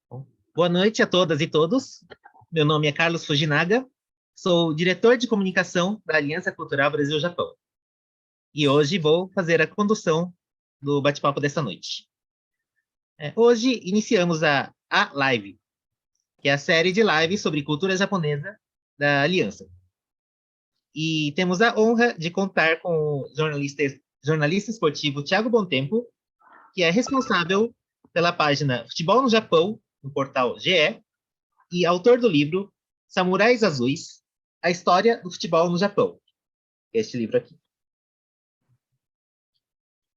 Bom, boa noite a todas e todos. Meu nome é Carlos Fujinaga, sou diretor de comunicação da Aliança Cultural Brasil-Japão. E hoje vou fazer a condução do bate-papo dessa noite. Hoje iniciamos a Live, que é a série de lives sobre cultura japonesa da Aliança. E temos a honra de contar com o jornalista esportivo Thiago Bontempo, que é responsável pela página Futebol no Japão, no portal GE, e autor do livro Samurais Azuis, a história do futebol no Japão. Este livro aqui.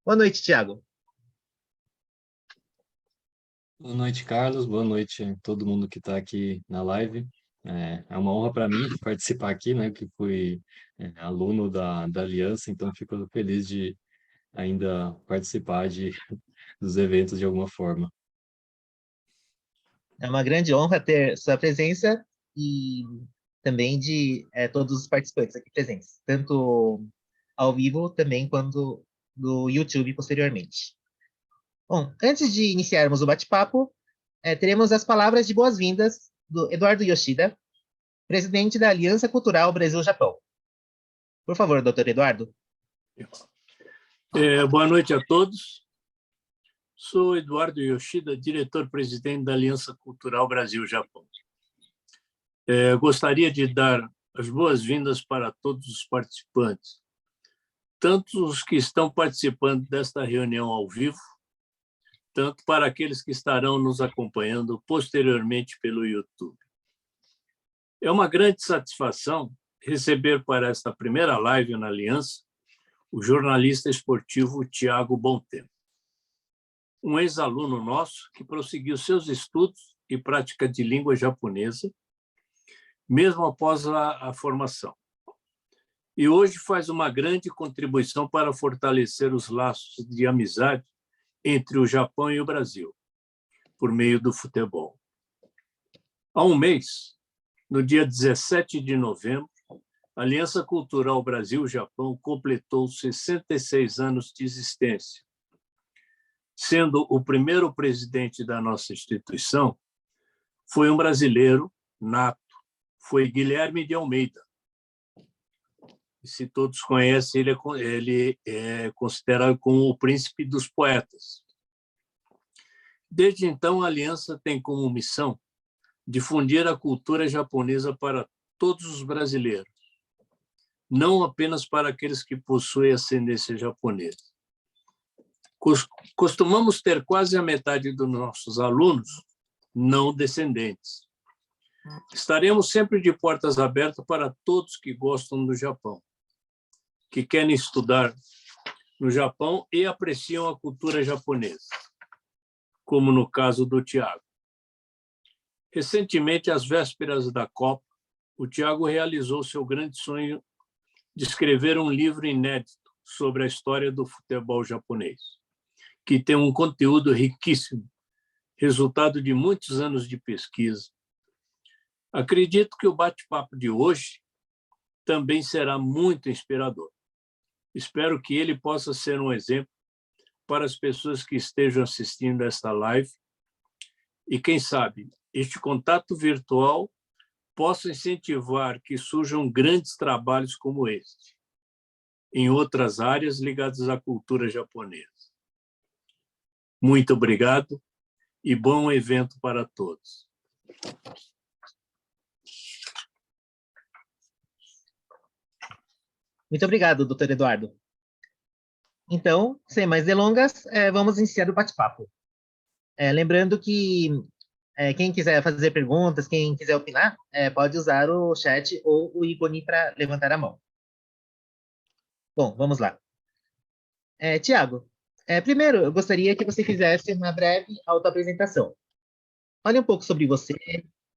Boa noite, Thiago. Boa noite, Carlos. Boa noite a todo mundo que está aqui na live. É uma honra para mim participar aqui, né? Que fui aluno da Aliança, então fico feliz de ainda participar dos eventos de alguma forma. É uma grande honra ter sua presença e também de todos os participantes aqui presentes, tanto ao vivo também quanto no YouTube posteriormente. Bom, antes de iniciarmos o bate-papo, teremos as palavras de boas-vindas do Eduardo Yoshida, presidente da Aliança Cultural Brasil-Japão. Por favor, doutor Eduardo. Boa noite a todos. Sou Eduardo Yoshida, diretor-presidente da Aliança Cultural Brasil-Japão. Gostaria de dar as boas-vindas para todos os participantes, tanto os que estão participando desta reunião ao vivo, tanto para aqueles que estarão nos acompanhando posteriormente pelo YouTube. É uma grande satisfação receber para esta primeira live na Aliança o jornalista esportivo Thiago Bontempo, um ex-aluno nosso que prosseguiu seus estudos e prática de língua japonesa, mesmo após a formação. E hoje faz uma grande contribuição para fortalecer os laços de amizade entre o Japão e o Brasil, por meio do futebol. Há um mês, no dia 17 de novembro, a Aliança Cultural Brasil-Japão completou 66 anos de existência, sendo o primeiro presidente da nossa instituição, foi um brasileiro nato, foi Guilherme de Almeida. Se todos conhecem, ele é considerado como o príncipe dos poetas. Desde então, a Aliança tem como missão difundir a cultura japonesa para todos os brasileiros, não apenas para aqueles que possuem ascendência japonesa. Costumamos ter quase a metade dos nossos alunos não descendentes. Estaremos sempre de portas abertas para todos que gostam do Japão, que querem estudar no Japão e apreciam a cultura japonesa, como no caso do Thiago. Recentemente, às vésperas da Copa, o Thiago realizou seu grande sonho de escrever um livro inédito sobre a história do futebol japonês, que tem um conteúdo riquíssimo, resultado de muitos anos de pesquisa. Acredito que o bate-papo de hoje também será muito inspirador. Espero que ele possa ser um exemplo para as pessoas que estejam assistindo esta live e, quem sabe, este contato virtual possa incentivar que surjam grandes trabalhos como este, em outras áreas ligadas à cultura japonesa. Muito obrigado e bom evento para todos. Muito obrigado, doutor Eduardo. Então, sem mais delongas, vamos iniciar o bate-papo. Lembrando que quem quiser fazer perguntas, quem quiser opinar, pode usar o chat ou o ícone para levantar a mão. Bom, vamos lá. Tiago, primeiro eu gostaria que você fizesse uma breve autoapresentação. Fale um pouco sobre você,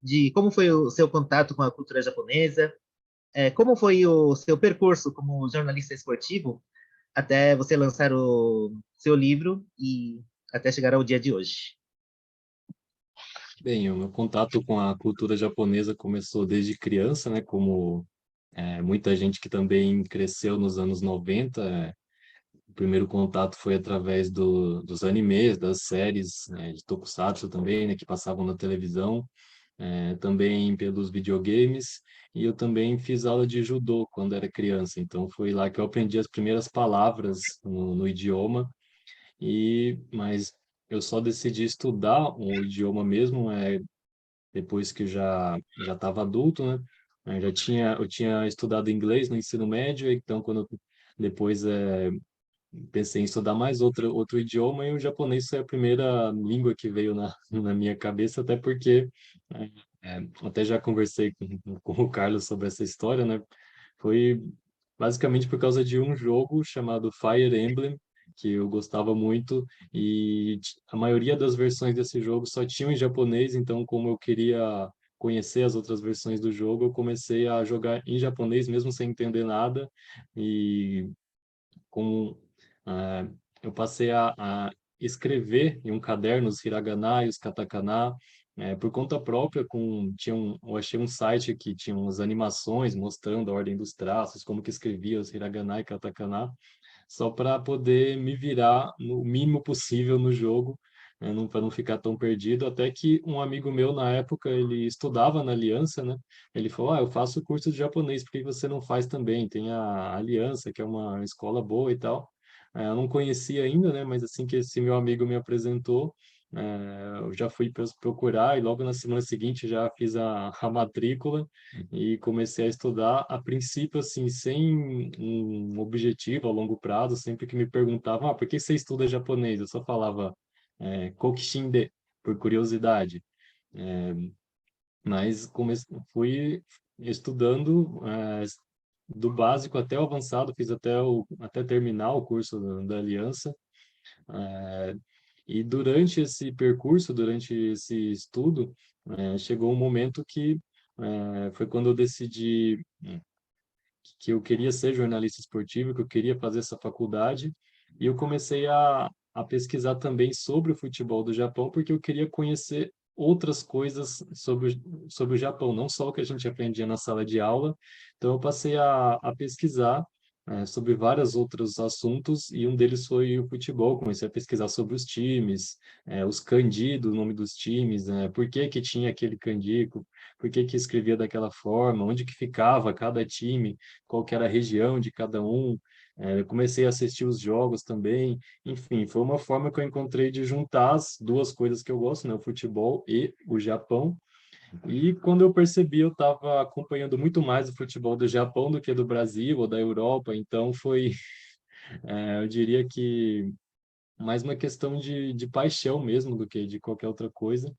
de como foi o seu contato com a cultura japonesa, como foi o seu percurso como jornalista esportivo até você lançar o seu livro e até chegar ao dia de hoje. Bem, o meu contato com a cultura japonesa começou desde criança, né? Como muita gente que também cresceu nos anos 90, O primeiro contato foi através dos animes, das séries, né, de Tokusatsu também, né, que passavam na televisão, também pelos videogames, e eu também fiz aula de judô quando era criança, então foi lá que eu aprendi as primeiras palavras no idioma, mas eu só decidi estudar o idioma mesmo depois que eu já estava adulto, né? Eu tinha estudado inglês no ensino médio, então quando depois pensei em estudar mais outro idioma, e o japonês foi a primeira língua que veio na minha cabeça, até porque até já conversei com o Carlos sobre essa história, né? Foi basicamente por causa de um jogo chamado Fire Emblem, que eu gostava muito, e a maioria das versões desse jogo só tinham em japonês, então como eu queria conhecer as outras versões do jogo, eu comecei a jogar em japonês mesmo sem entender nada, e como ah, eu passei a escrever em um caderno os hiragana e os katakana por conta própria. Eu achei um site que tinha umas animações mostrando a ordem dos traços, como que escrevia os hiragana e katakana, só para poder me virar no mínimo possível no jogo, né, para não ficar tão perdido. Até que um amigo meu, na época, ele estudava na Aliança, né? Ele falou: eu faço curso de japonês, por que você não faz também? Tem a Aliança, que é uma escola boa e tal. Eu não conhecia ainda, né? Mas assim que esse meu amigo me apresentou, eu já fui procurar, e logo na semana seguinte já fiz a matrícula e comecei a estudar, a princípio, assim, sem um objetivo a longo prazo. Sempre que me perguntavam, por que você estuda japonês? Eu só falava, Kokishinde, por curiosidade. É, mas fui estudando, do básico até o avançado, fiz até terminar o curso da Aliança. É, e durante esse percurso, durante esse estudo, chegou um momento que foi quando eu decidi que eu queria ser jornalista esportivo, que eu queria fazer essa faculdade, e eu comecei a pesquisar também sobre o futebol do Japão, porque eu queria conhecer outras coisas sobre o Japão, não só o que a gente aprendia na sala de aula. Então eu passei a pesquisar sobre vários outros assuntos, e um deles foi o futebol. Comecei a pesquisar sobre os times, os kanji do nome dos times, por que que tinha aquele kanji, por que que escrevia daquela forma, onde que ficava cada time, qual que era a região de cada um. Eu comecei a assistir os jogos também. Enfim, foi uma forma que eu encontrei de juntar as duas coisas que eu gosto, né? O futebol e o Japão. E quando eu percebi, eu estava acompanhando muito mais o futebol do Japão do que do Brasil ou da Europa. Então foi, eu diria que mais uma questão de paixão mesmo do que de qualquer outra coisa.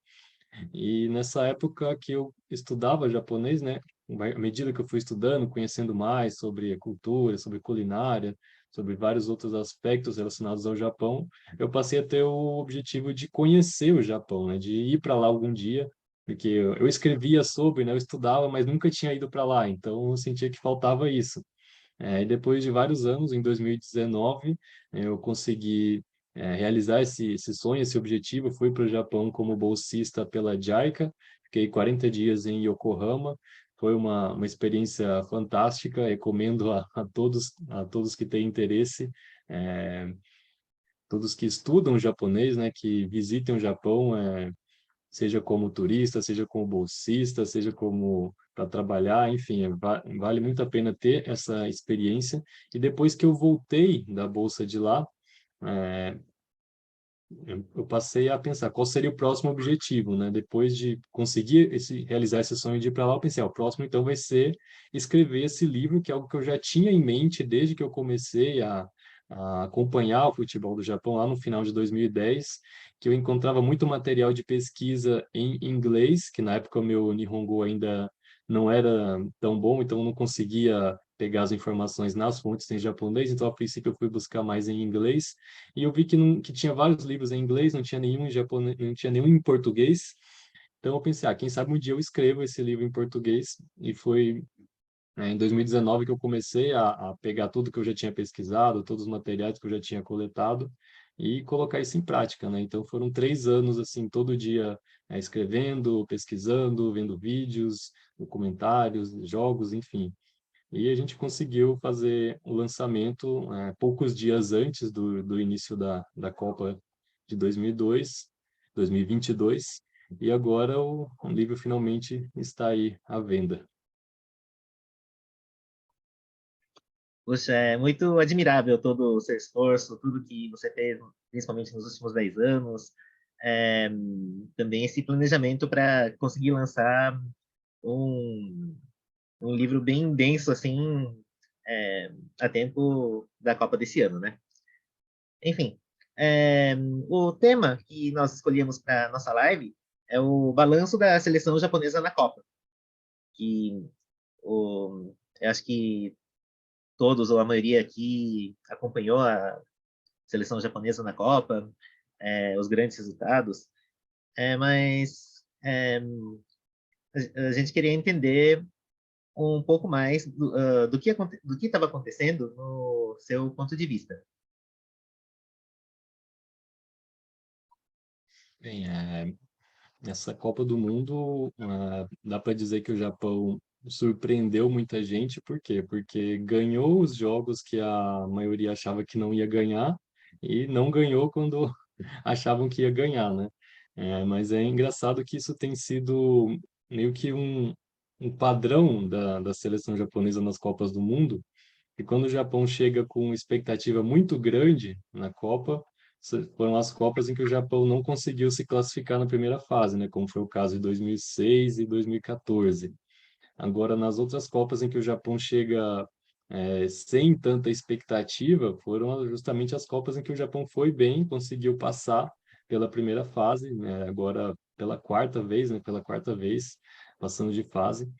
E nessa época que eu estudava japonês, né, à medida que eu fui estudando, conhecendo mais sobre a cultura, sobre culinária, sobre vários outros aspectos relacionados ao Japão, eu passei a ter o objetivo de conhecer o Japão, né, de ir para lá algum dia, porque eu escrevia sobre, né, eu estudava, mas nunca tinha ido para lá, então eu sentia que faltava isso. E depois de vários anos, em 2019, eu consegui realizar esse sonho, esse objetivo. Fui para o Japão como bolsista pela JICA, fiquei 40 dias em Yokohama. Foi uma experiência fantástica. Recomendo a todos que têm interesse, eh, todos que estudam japonês, né, que visitem o Japão, seja como turista, seja como bolsista, seja como para trabalhar, enfim, vale muito a pena ter essa experiência. E depois que eu voltei da bolsa de lá, é, eu passei a pensar qual seria o próximo objetivo, né? Depois de conseguir realizar esse sonho de ir para lá, eu pensei, o próximo então vai ser escrever esse livro, que é algo que eu já tinha em mente desde que eu comecei a acompanhar o futebol do Japão lá no final de 2010, que eu encontrava muito material de pesquisa em inglês, que na época o meu Nihongo ainda não era tão bom, então eu não conseguia pegar as informações nas fontes em japonês, então a princípio eu fui buscar mais em inglês, e eu vi que tinha vários livros em inglês, não tinha nenhum em japonês, não tinha nenhum em português. Então eu pensei, quem sabe um dia eu escrevo esse livro em português. E foi em 2019 que eu comecei a pegar tudo que eu já tinha pesquisado, todos os materiais que eu já tinha coletado, e colocar isso em prática, né? Então foram 3 anos, assim, todo dia escrevendo, pesquisando, vendo vídeos, documentários, jogos, enfim. e a gente conseguiu fazer o lançamento poucos dias antes do início da Copa de 2022, e agora o livro finalmente está aí à venda. Puxa, é muito admirável todo o seu esforço, tudo que você fez, principalmente nos últimos 10 anos. É, também esse planejamento para conseguir lançar um, um livro bem denso, assim, é, a tempo da Copa desse ano, né? Enfim, é, o tema que nós escolhemos para nossa live é o balanço da seleção japonesa na Copa, que eu acho que todos ou a maioria aqui acompanhou a seleção japonesa na Copa, os grandes resultados, mas a gente queria entender um pouco mais do que estava acontecendo no seu ponto de vista. Bem, essa Copa do Mundo, dá para dizer que o Japão surpreendeu muita gente, por quê? Porque ganhou os jogos que a maioria achava que não ia ganhar e não ganhou quando achavam que ia ganhar, né? Mas é engraçado que isso tem sido meio que um padrão da seleção japonesa nas Copas do Mundo, e quando o Japão chega com expectativa muito grande na Copa, foram as Copas em que o Japão não conseguiu se classificar na primeira fase, né? Como foi o caso de 2006 e 2014. Agora, nas outras Copas em que o Japão chega sem tanta expectativa, foram justamente as Copas em que o Japão foi bem, conseguiu passar pela primeira fase, né? Agora pela quarta vez, né? Pela quarta vez, passando de fase.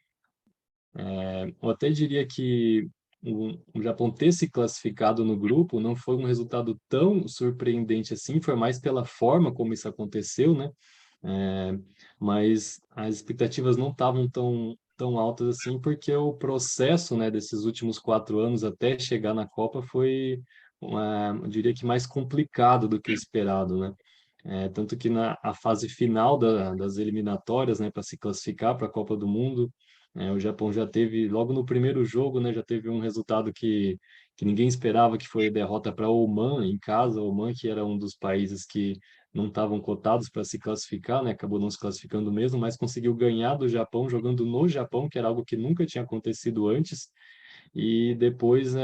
Eu até diria que o Japão ter se classificado no grupo não foi um resultado tão surpreendente assim, foi mais pela forma como isso aconteceu, né? É, mas as expectativas não estavam tão altas assim, porque o processo, né, desses últimos 4 anos até chegar na Copa foi, eu diria que mais complicado do que o esperado, né? Tanto que na a fase final das eliminatórias, né, para se classificar para a Copa do Mundo, o Japão já teve, logo no primeiro jogo, né, já teve um resultado que ninguém esperava, que foi a derrota para Oman em casa. Oman, que era um dos países que não estavam cotados para se classificar, né, acabou não se classificando mesmo, mas conseguiu ganhar do Japão jogando no Japão, que era algo que nunca tinha acontecido antes. E depois,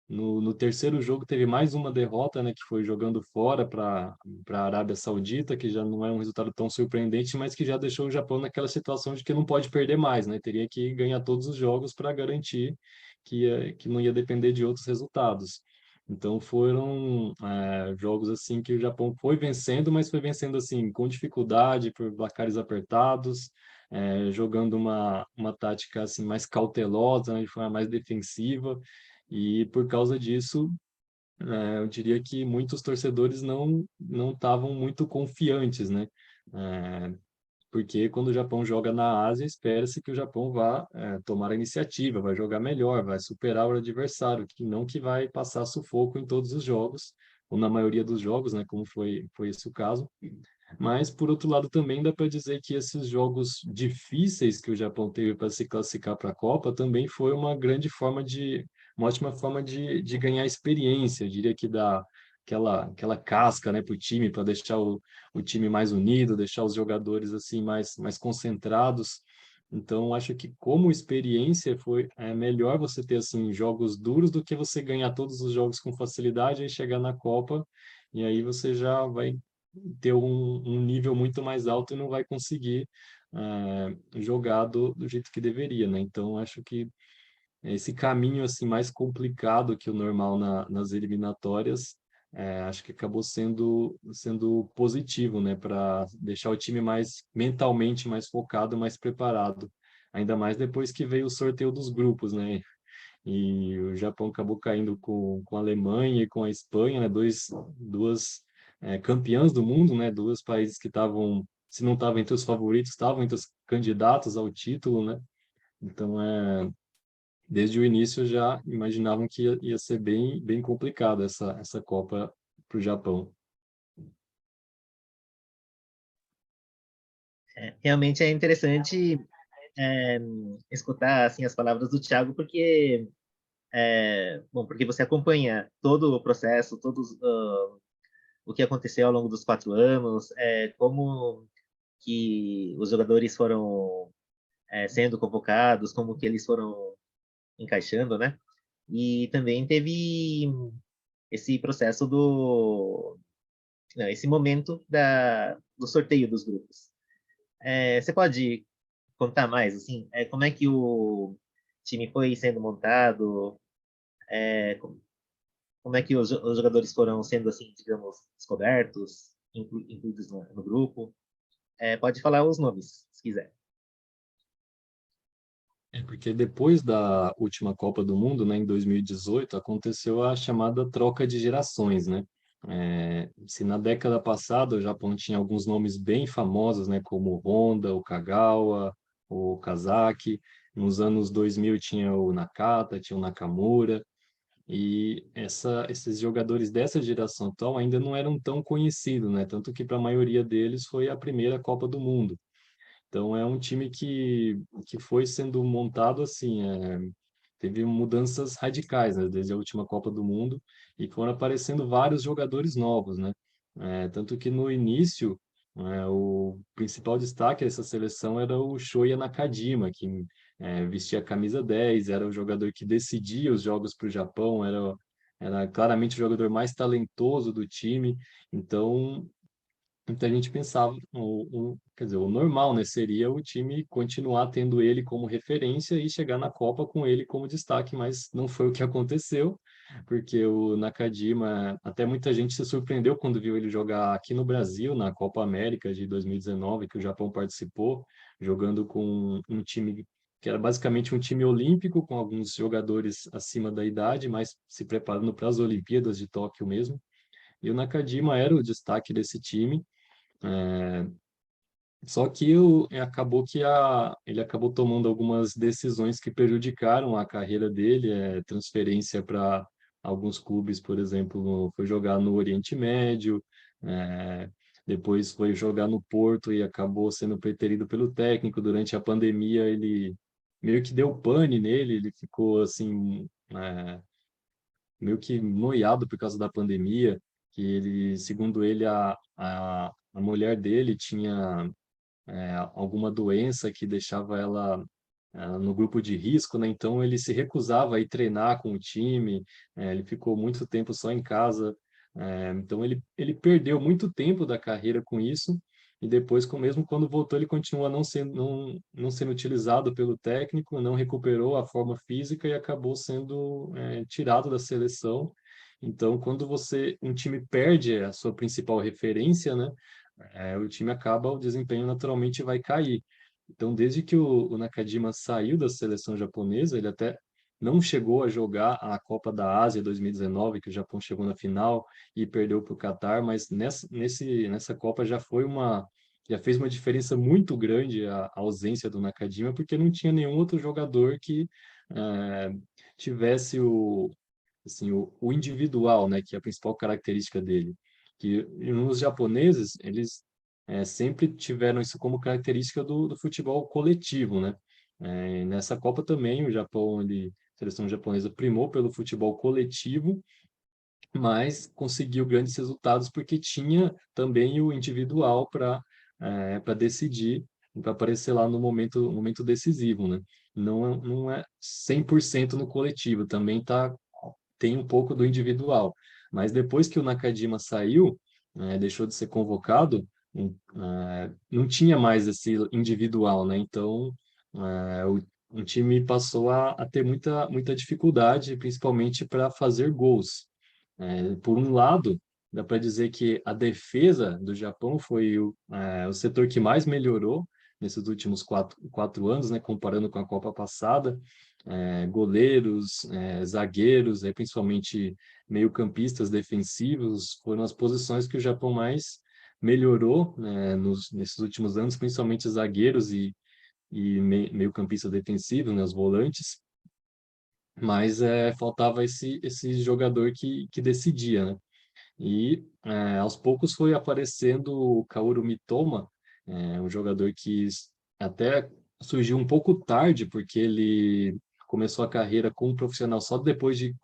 no terceiro jogo teve mais uma derrota, né, que foi jogando fora para a Arábia Saudita, que já não é um resultado tão surpreendente, mas que já deixou o Japão naquela situação de que não pode perder mais, né? Teria que ganhar todos os jogos para garantir que não ia depender de outros resultados. Então foram jogos assim que o Japão foi vencendo, mas foi vencendo assim com dificuldade, por placares apertados, jogando uma tática assim mais cautelosa, né, de forma mais defensiva. E por causa disso, eu diria que muitos torcedores não estavam muito confiantes, né? É, Porque quando o Japão joga na Ásia, espera-se que o Japão vá tomar a iniciativa, vai jogar melhor, vai superar o adversário, que não que vai passar sufoco em todos os jogos, ou na maioria dos jogos, né? Como foi esse o caso. Mas, por outro lado, também dá para dizer que esses jogos difíceis que o Japão teve para se classificar para a Copa também foi uma ótima forma de ganhar experiência. Eu diria que dá aquela casca, né, para o time, para deixar o time mais unido, deixar os jogadores assim mais concentrados. Então, acho que como experiência melhor você ter assim jogos duros do que você ganhar todos os jogos com facilidade e chegar na Copa e aí você já vai ter um nível muito mais alto e não vai conseguir jogar do jeito que deveria, né? Então, acho que esse caminho assim mais complicado que o normal nas eliminatórias, acho que acabou sendo positivo, né? Para deixar o time mais mentalmente mais focado, mais preparado. Ainda mais depois que veio o sorteio dos grupos, né? E o Japão acabou caindo com a Alemanha e com a Espanha, né? Duas campeãs do mundo, né? Dois países que estavam, se não estavam entre os favoritos, estavam entre os candidatos ao título, né? Então, desde o início já imaginavam que ia ser bem complicado essa Copa para o Japão. Realmente é interessante escutar assim as palavras do Thiago, porque bom, porque você acompanha todo o processo, o que aconteceu ao longo dos 4 anos, como que os jogadores foram sendo convocados, como que eles foram encaixando, né? E também teve esse processo esse momento do sorteio dos grupos. Você pode contar mais, assim, como é que o time foi sendo montado, como é que os jogadores foram sendo, assim, digamos, descobertos, incluídos no grupo? Pode falar os nomes, se quiser. É porque depois da última Copa do Mundo, né, em 2018, aconteceu a chamada troca de gerações, né? Se na década passada o Japão tinha alguns nomes bem famosos, né, como o Honda, o Kagawa, o Kazaki, nos anos 2000 tinha o Nakata, tinha o Nakamura, e esses jogadores dessa geração atual ainda não eram tão conhecidos, né? Tanto que para a maioria deles foi a primeira Copa do Mundo. Então é um time que foi sendo montado assim, teve mudanças radicais, né, desde a última Copa do Mundo e foram aparecendo vários jogadores novos, né? Tanto que no início o principal destaque dessa seleção era o Shoya Nakajima, que vestia a camisa 10, era o jogador que decidia os jogos para o Japão, era claramente o jogador mais talentoso do time. Então muita gente pensava, quer dizer, o normal, né, seria o time continuar tendo ele como referência e chegar na Copa com ele como destaque, mas não foi o que aconteceu, porque o Nakajima, até muita gente se surpreendeu quando viu ele jogar aqui no Brasil, na Copa América de 2019, que o Japão participou, jogando com um time que era basicamente um time olímpico, com alguns jogadores acima da idade, mas se preparando para as Olimpíadas de Tóquio mesmo. E o Nakajima era o destaque desse time. Só que acabou que ele acabou tomando algumas decisões que prejudicaram a carreira dele, transferência para alguns clubes, por exemplo, foi jogar no Oriente Médio, é, depois foi jogar no Porto e acabou sendo preterido pelo técnico. Durante a pandemia, ele meio que deu pane nele, ele ficou assim, meio que noiado por causa da pandemia, que ele, segundo ele, a mulher dele tinha alguma doença que deixava ela no grupo de risco, né? Então ele se recusava a ir treinar com o time, ele ficou muito tempo só em casa, então ele perdeu muito tempo da carreira com isso, e depois, mesmo quando voltou, ele continua não sendo utilizado pelo técnico, não recuperou a forma física e acabou sendo tirado da seleção. Então, quando um time perde a sua principal referência, né? O time acaba, o desempenho naturalmente vai cair. Então, desde que o Nakajima saiu da seleção japonesa, ele até não chegou a jogar a Copa da Ásia 2019, que o Japão chegou na final e perdeu para o Catar, mas nessa Copa já fez uma diferença muito grande a ausência do Nakajima, porque não tinha nenhum outro jogador que eh, tivesse assim, o individual, né, que é a principal característica dele. Que os japoneses, eles sempre tiveram isso como característica do futebol coletivo, né? Nessa Copa também o Japão, a seleção japonesa primou pelo futebol coletivo, mas conseguiu grandes resultados porque tinha também o individual para decidir, para aparecer lá no momento decisivo, né? Não é 100% no coletivo, também tem um pouco do individual. Mas depois que o Nakajima saiu, deixou de ser convocado, não tinha mais esse individual, né? Então, o time passou a ter muita dificuldade, principalmente para fazer gols. Por um lado, dá para dizer que a defesa do Japão foi o setor que mais melhorou nesses últimos quatro anos, né? Comparando com a Copa passada. Goleiros, zagueiros, principalmente meio-campistas defensivos, foram as posições que o Japão mais melhorou, né, nesses últimos anos, principalmente zagueiros e meio-campistas defensivos, né, os volantes, mas faltava esse jogador que decidia, né? E aos poucos foi aparecendo o Kaoru Mitoma, um jogador que até surgiu um pouco tarde, porque ele começou a carreira como profissional só depois de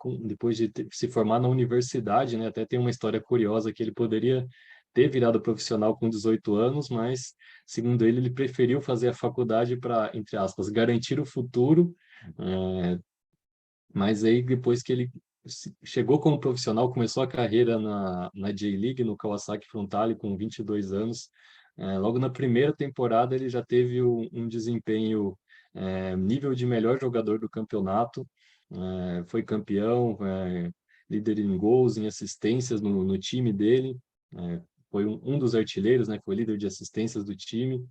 se formar na universidade, né? Até tem uma história curiosa que ele poderia ter virado profissional com 18 anos, mas, segundo ele preferiu fazer a faculdade para, entre aspas, garantir o futuro. eh, mas aí, depois que ele chegou como profissional, começou a carreira na J-League, no Kawasaki Frontale, com 22 anos. Logo na primeira temporada, ele já teve um desempenho nível de melhor jogador do campeonato. Foi campeão, líder em gols, em assistências no time dele. Foi um dos artilheiros, né? Foi líder de assistências do time.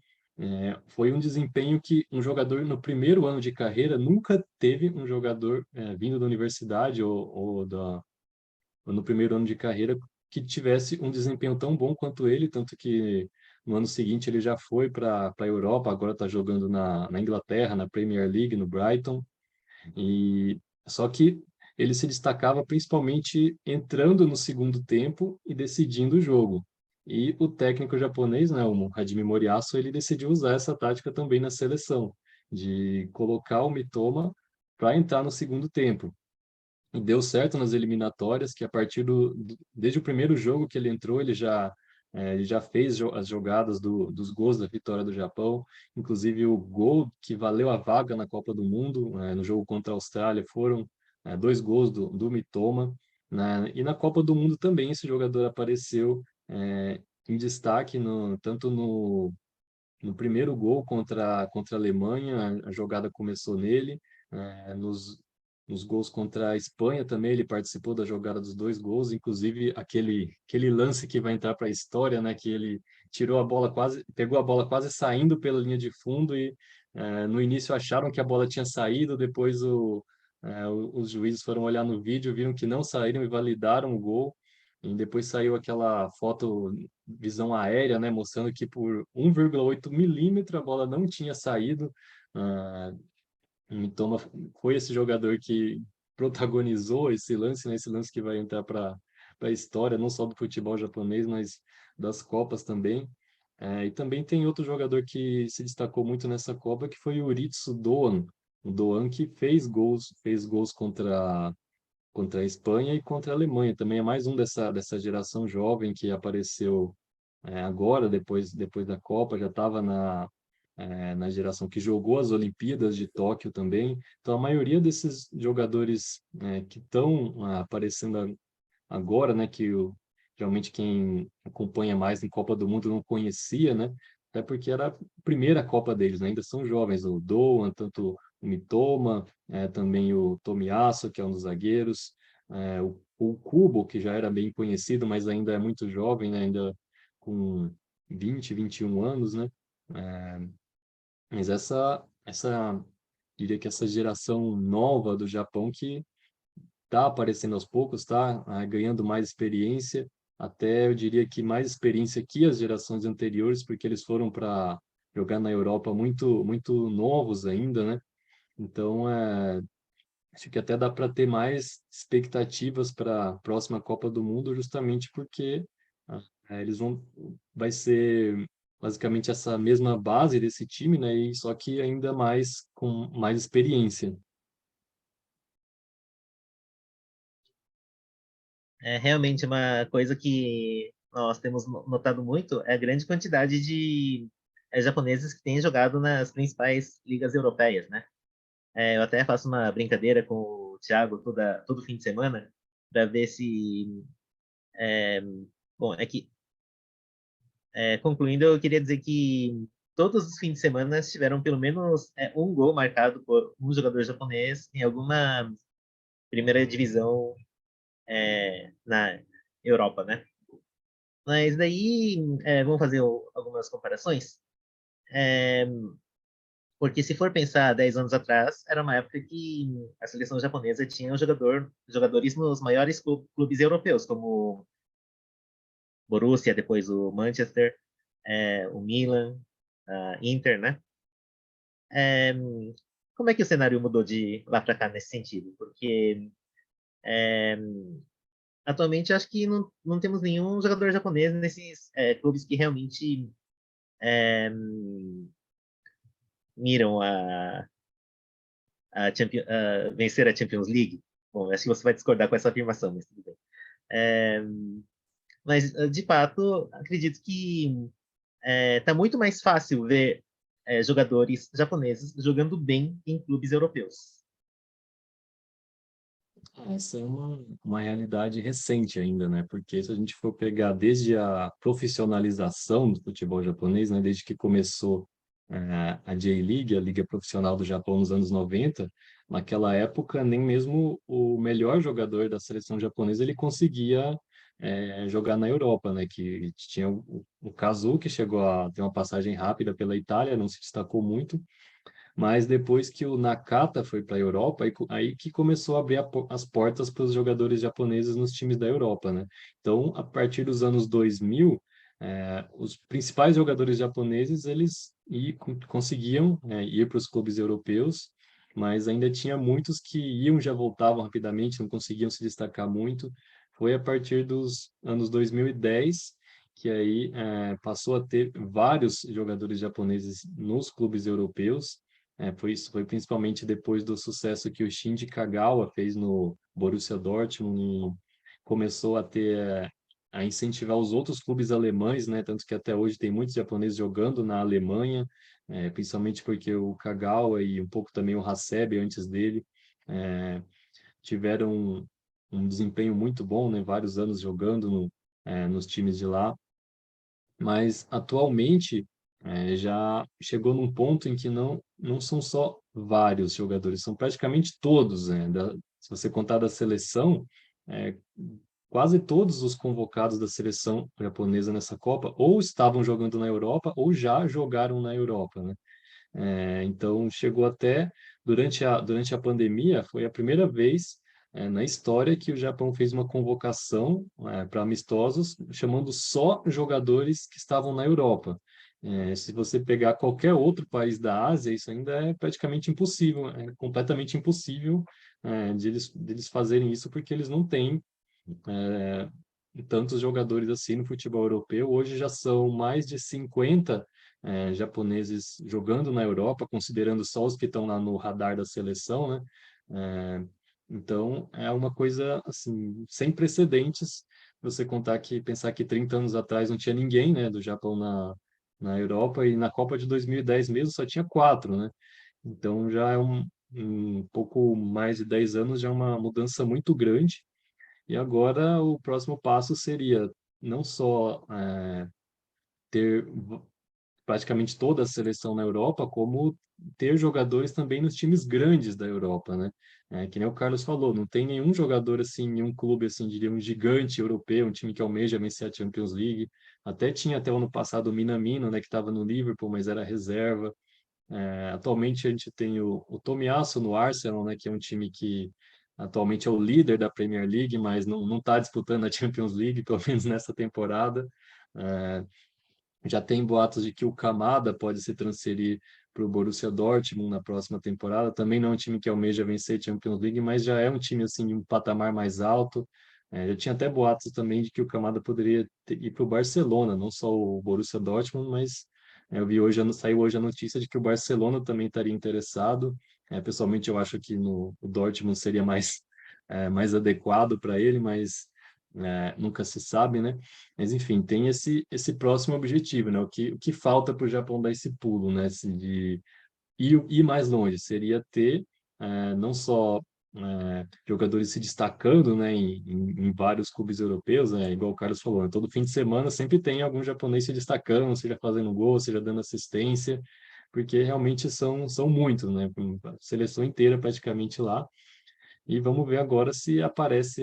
Foi um desempenho que um jogador no primeiro ano de carreira nunca teve um jogador vindo da universidade ou no primeiro ano de carreira que tivesse um desempenho tão bom quanto ele, tanto que no ano seguinte ele já foi para a Europa, agora está jogando na Inglaterra, na Premier League, no Brighton, e só que ele se destacava principalmente entrando no segundo tempo e decidindo o jogo. E o técnico japonês, né, o Hajime Moriyasu, ele decidiu usar essa tática também na seleção, de colocar o Mitoma para entrar no segundo tempo. E deu certo nas eliminatórias, que a partir desde o primeiro jogo que ele entrou, ele já fez as jogadas dos gols da vitória do Japão, inclusive o gol que valeu a vaga na Copa do Mundo, no jogo contra a Austrália, foram dois gols do Mitoma, né? E na Copa do Mundo também esse jogador apareceu em destaque, tanto no primeiro gol contra a Alemanha, a jogada começou nele, nos gols contra a Espanha também, ele participou da jogada dos dois gols, inclusive aquele lance que vai entrar para a história, né, que ele pegou a bola quase saindo pela linha de fundo e no início acharam que a bola tinha saído, depois os juízes foram olhar no vídeo, viram que não saíram e validaram o gol. E depois saiu aquela foto, visão aérea, né, mostrando que por 1,8 milímetro a bola não tinha saído. Ah, então, foi esse jogador que protagonizou esse lance, né? Esse lance que vai entrar para a história, não só do futebol japonês, mas das Copas também. E também tem outro jogador que se destacou muito nessa Copa, que foi o Yuritsu Doan. O Doan que fez gols contra a Espanha e contra a Alemanha. Também é mais um dessa geração jovem que apareceu agora, depois da Copa, já estava na geração que jogou as Olimpíadas de Tóquio também. Então, a maioria desses jogadores que estão aparecendo agora, né, geralmente quem acompanha mais em Copa do Mundo não conhecia, né, até porque era a primeira Copa deles, né, ainda são jovens, o Doan, tanto o Mitoma, também o Tomiyasu, que é um dos zagueiros, o Kubo, que já era bem conhecido, mas ainda é muito jovem, né, ainda com 21 anos, né, mas diria que essa geração nova do Japão que está aparecendo aos poucos, está ganhando mais experiência, até eu diria que mais experiência que as gerações anteriores, porque eles foram para jogar na Europa muito, muito novos ainda, né? Então, acho que até dá para ter mais expectativas para a próxima Copa do Mundo, justamente porque vai ser basicamente essa mesma base desse time, né? E só que ainda mais com mais experiência. É realmente uma coisa que nós temos notado muito é a grande quantidade de japoneses que têm jogado nas principais ligas europeias, né? Eu até faço uma brincadeira com o Thiago todo fim de semana para ver se. é, Bom, é que, concluindo, eu queria dizer que todos os fins de semana tiveram pelo menos um gol marcado por um jogador japonês em alguma primeira divisão na Europa, né? Mas daí, vamos fazer algumas comparações. É, Porque se for pensar 10 anos atrás, era uma época que a seleção japonesa tinha jogadores nos maiores clubes europeus, como Borussia, depois o Manchester, o Milan, a Inter, né? É, Como é que o cenário mudou de lá para cá nesse sentido? Porque é, atualmente acho que não temos nenhum jogador japonês nesses clubes que realmente é, miram a vencer a Champions League. Bom, acho que você vai discordar com essa afirmação, mas tudo bem. É, mas, de fato, acredito que está muito mais fácil ver jogadores japoneses jogando bem em clubes europeus. Essa é uma realidade recente ainda, né? Porque se a gente for pegar desde a profissionalização do futebol japonês, né? Desde que começou a J-League, a Liga Profissional do Japão nos anos 90, naquela época nem mesmo o melhor jogador da seleção japonesa ele conseguia jogar na Europa, né? Que tinha o Kazu, que chegou a ter uma passagem rápida pela Itália, não se destacou muito, mas depois que o Nakata foi para a Europa, aí que começou a abrir as portas para os jogadores japoneses nos times da Europa, né? Então, a partir dos anos 2000, os principais jogadores japoneses, eles conseguiam ir para os clubes europeus, mas ainda tinha muitos que iam e já voltavam rapidamente, não conseguiam se destacar muito. Foi a partir dos anos 2010 que aí passou a ter vários jogadores japoneses nos clubes europeus. Isso foi principalmente depois do sucesso que o Shinji Kagawa fez no Borussia Dortmund e começou a ter a incentivar os outros clubes alemães, né? Tanto que até hoje tem muitos japoneses jogando na Alemanha, principalmente porque o Kagawa e um pouco também o Hasebe antes dele tiveram um desempenho muito bom, né? Vários anos jogando nos times de lá, mas atualmente já chegou num ponto em que não são só vários jogadores, são praticamente todos, né? Se você contar da seleção, é, quase todos os convocados da seleção japonesa nessa Copa ou estavam jogando na Europa ou já jogaram na Europa, né? Então, chegou até, durante a pandemia, foi a primeira vez na história que o Japão fez uma convocação para amistosos, chamando só jogadores que estavam na Europa. Se você pegar qualquer outro país da Ásia, isso ainda é praticamente impossível, é completamente impossível de eles fazerem isso, porque eles não têm é, tantos jogadores assim no futebol europeu. Hoje já são mais de 50 japoneses jogando na Europa, considerando só os que estão lá no radar da seleção, né? Então, é uma coisa assim sem precedentes. Você pensar que 30 anos atrás não tinha ninguém, né, do Japão na Europa, e na Copa de 2010 mesmo só tinha quatro, né? Então já é um pouco mais de 10 anos, já é uma mudança muito grande. E agora o próximo passo seria não só ter praticamente toda a seleção na Europa, como ter jogadores também nos times grandes da Europa, né? Que nem o Carlos falou, não tem nenhum jogador assim, nenhum clube assim, diria um gigante europeu, um time que almeja vencer a Champions League. Até tinha até o ano passado o Minamino, né, que estava no Liverpool, mas era reserva. Atualmente a gente tem o Tomiyasu no Arsenal, né, que é um time que atualmente é o líder da Premier League, mas não está disputando a Champions League, pelo menos nessa temporada. É, já tem boatos de que o Kamada pode se transferir para o Borussia Dortmund na próxima temporada. Também não é um time que almeja vencer a Champions League, mas já é um time assim de um patamar mais alto. Já tinha até boatos também de que o Kamada poderia ir para o Barcelona, não só o Borussia Dortmund, mas eu vi hoje, saiu hoje a notícia de que o Barcelona também estaria interessado. Pessoalmente, eu acho que o Dortmund seria mais adequado para ele, mas nunca se sabe, né? Mas, enfim, tem esse próximo objetivo, né? O que falta para o Japão dar esse pulo, né? Assim, de ir mais longe, seria ter não só jogadores se destacando, né, em vários clubes europeus, né, igual o Carlos falou, né? Todo fim de semana sempre tem algum japonês se destacando, seja fazendo gol, seja dando assistência, porque realmente são muitos, né? A seleção inteira praticamente lá. E vamos ver agora se aparece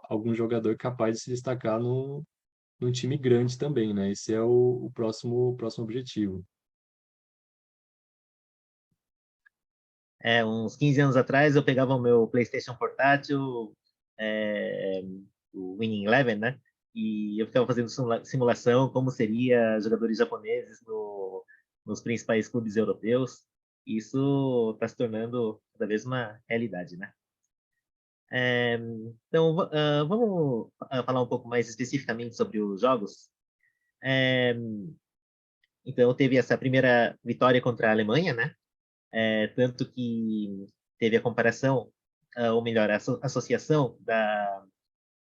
algum jogador capaz de se destacar num time grande também, né? Esse é o próximo objetivo. Uns 15 anos atrás, eu pegava o meu PlayStation portátil, o Winning Eleven, né? E eu ficava fazendo simulação como seria jogadores japoneses nos principais clubes europeus. Isso está se tornando cada vez uma realidade, né? Então, vamos falar um pouco mais especificamente sobre os jogos. É, então, teve essa primeira vitória contra a Alemanha, né? tanto que teve a comparação, ou melhor, a associação da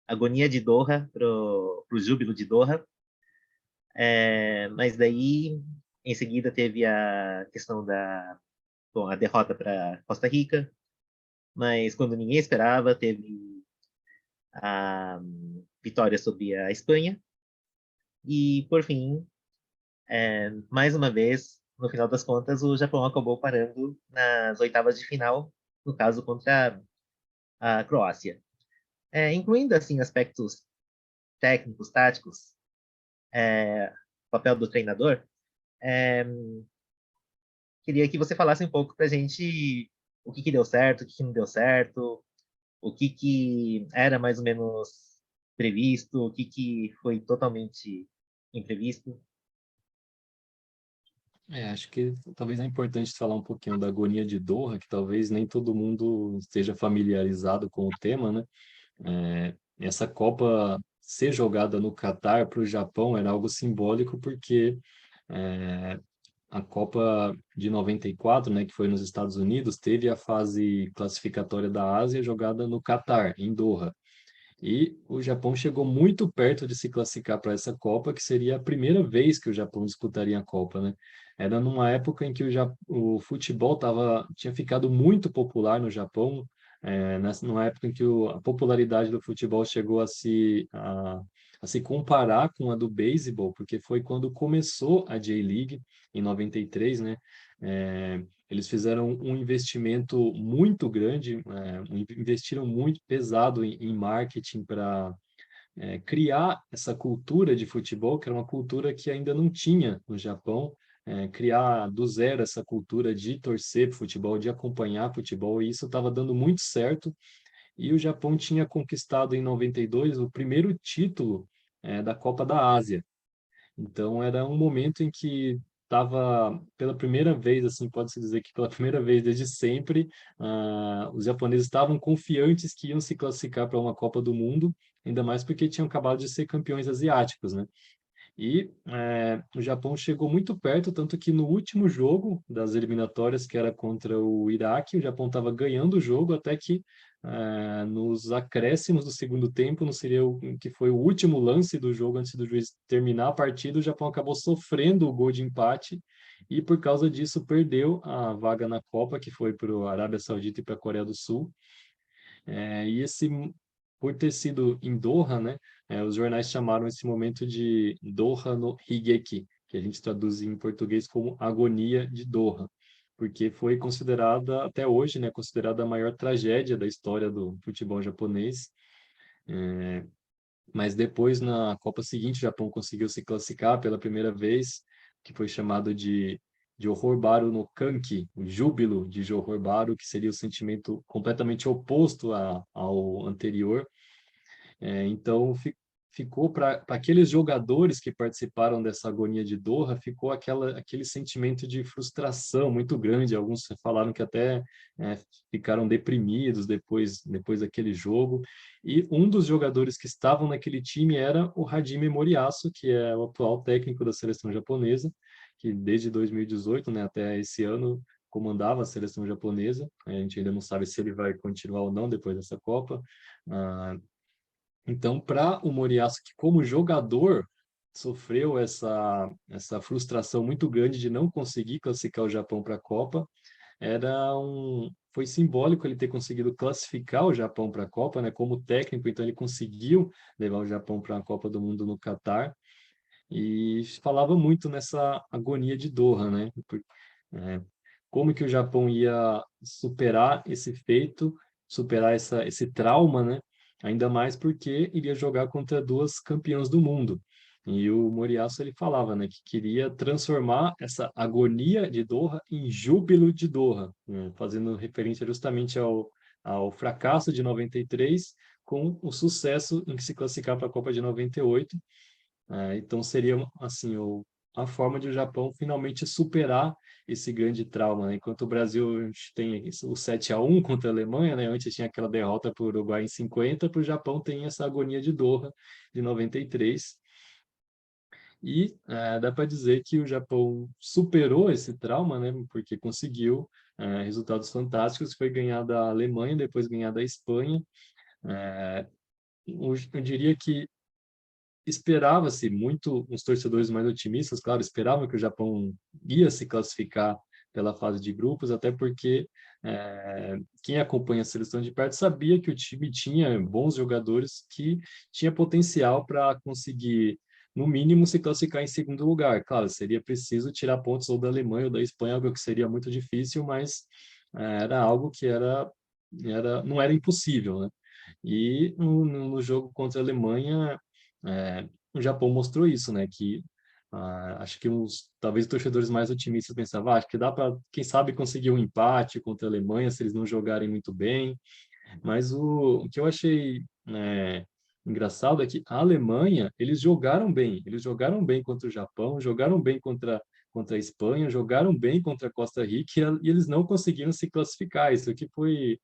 agonia de Doha para o júbilo de Doha. Mas daí, em seguida, teve a questão bom, a derrota para Costa Rica, mas quando ninguém esperava, teve a vitória sobre a Espanha. E, por fim, mais uma vez, no final das contas, o Japão acabou parando nas oitavas de final, no caso contra a Croácia. Incluindo assim aspectos técnicos, táticos, papel do treinador, queria que você falasse um pouco para a gente o que deu certo, o que não deu certo, o que era mais ou menos previsto, o que foi totalmente imprevisto. Acho que talvez é importante falar um pouquinho da agonia de Doha, que talvez nem todo mundo esteja familiarizado com o tema, né? Essa Copa ser jogada no Catar para o Japão era algo simbólico, porque é, a Copa de 94, né, que foi nos Estados Unidos, teve a fase classificatória da Ásia jogada no Catar, em Doha. E o Japão chegou muito perto de se classificar para essa Copa, que seria a primeira vez que o Japão disputaria a Copa, né? Era numa época em que o futebol tinha ficado muito popular no Japão, numa época em que a popularidade do futebol chegou a se comparar com a do beisebol, porque foi quando começou a J-League, em 93, né? Eles fizeram um investimento muito grande, investiram muito pesado em marketing para criar essa cultura de futebol, que era uma cultura que ainda não tinha no Japão, criar do zero essa cultura de torcer para futebol, de acompanhar futebol, e isso estava dando muito certo. E o Japão tinha conquistado em 92 o primeiro título da Copa da Ásia. Então era um momento em que estava pela primeira vez, assim, pode-se dizer que pela primeira vez desde sempre, os japoneses estavam confiantes que iam se classificar para uma Copa do Mundo, ainda mais porque tinham acabado de ser campeões asiáticos, né? E o Japão chegou muito perto, tanto que no último jogo das eliminatórias, que era contra o Iraque, o Japão estava ganhando o jogo, até que nos acréscimos do segundo tempo, não seria que foi o último lance do jogo antes do juiz terminar a partida, o Japão acabou sofrendo o gol de empate e por causa disso perdeu a vaga na Copa, que foi para a Arábia Saudita e para a Coreia do Sul. E por ter sido em Doha, né, os jornais chamaram esse momento de Doha no Higeki, que a gente traduz em português como agonia de Doha, porque foi considerada, até hoje, né, considerada a maior tragédia da história do futebol japonês. Mas depois, na Copa seguinte, o Japão conseguiu se classificar pela primeira vez, que foi chamado de Johor Bahru no Kanki, o júbilo de Johor Bahru, que seria o sentimento completamente oposto ao anterior. Então, ficou para aqueles jogadores que participaram dessa agonia de Doha, ficou aquele sentimento de frustração muito grande. Alguns falaram que até ficaram deprimidos depois daquele jogo. E um dos jogadores que estavam naquele time era o Hajime Moriyasu, que é o atual técnico da seleção japonesa, que desde 2018, né, até esse ano, comandava a seleção japonesa. A gente ainda não sabe se ele vai continuar ou não depois dessa Copa. Então, para o Moriyasu, que como jogador sofreu essa frustração muito grande de não conseguir classificar o Japão para a Copa, foi simbólico ele ter conseguido classificar o Japão para a Copa, né? Como técnico, então ele conseguiu levar o Japão para a Copa do Mundo no Catar e falava muito nessa agonia de Doha, né? É, como que o Japão ia superar esse feito, superar esse trauma, né? Ainda mais porque iria jogar contra duas campeãs do mundo. E o Moriyasu ele falava, né, que queria transformar essa agonia de Doha em júbilo de Doha, né, fazendo referência justamente ao fracasso de 93 com o sucesso em que se classificar para a Copa de 98. Então seria assim a forma de o Japão finalmente superar esse grande trauma, né? Enquanto o Brasil a gente tem o 7-1 contra a Alemanha, né? Antes tinha aquela derrota para o Uruguai em 50, para o Japão tem essa agonia de Doha de 93. E dá para dizer que o Japão superou esse trauma, né? Porque conseguiu resultados fantásticos, foi ganhar da Alemanha, depois ganhar da Espanha. É, eu diria que esperava-se muito, os torcedores mais otimistas, claro, esperavam que o Japão ia se classificar pela fase de grupos, até porque quem acompanha a seleção de perto sabia que o time tinha bons jogadores que tinha potencial para conseguir, no mínimo, se classificar em segundo lugar. Claro, seria preciso tirar pontos ou da Alemanha ou da Espanha, algo que seria muito difícil, mas era algo que não era impossível, né? E no jogo contra a Alemanha, o Japão mostrou isso, né? Que acho que talvez os torcedores mais otimistas pensavam, acho que dá para, quem sabe, conseguir um empate contra a Alemanha se eles não jogarem muito bem. Mas o que eu achei engraçado é que a Alemanha, eles jogaram bem contra o Japão, jogaram bem contra a Espanha, jogaram bem contra a Costa Rica e eles não conseguiram se classificar. Isso aqui foi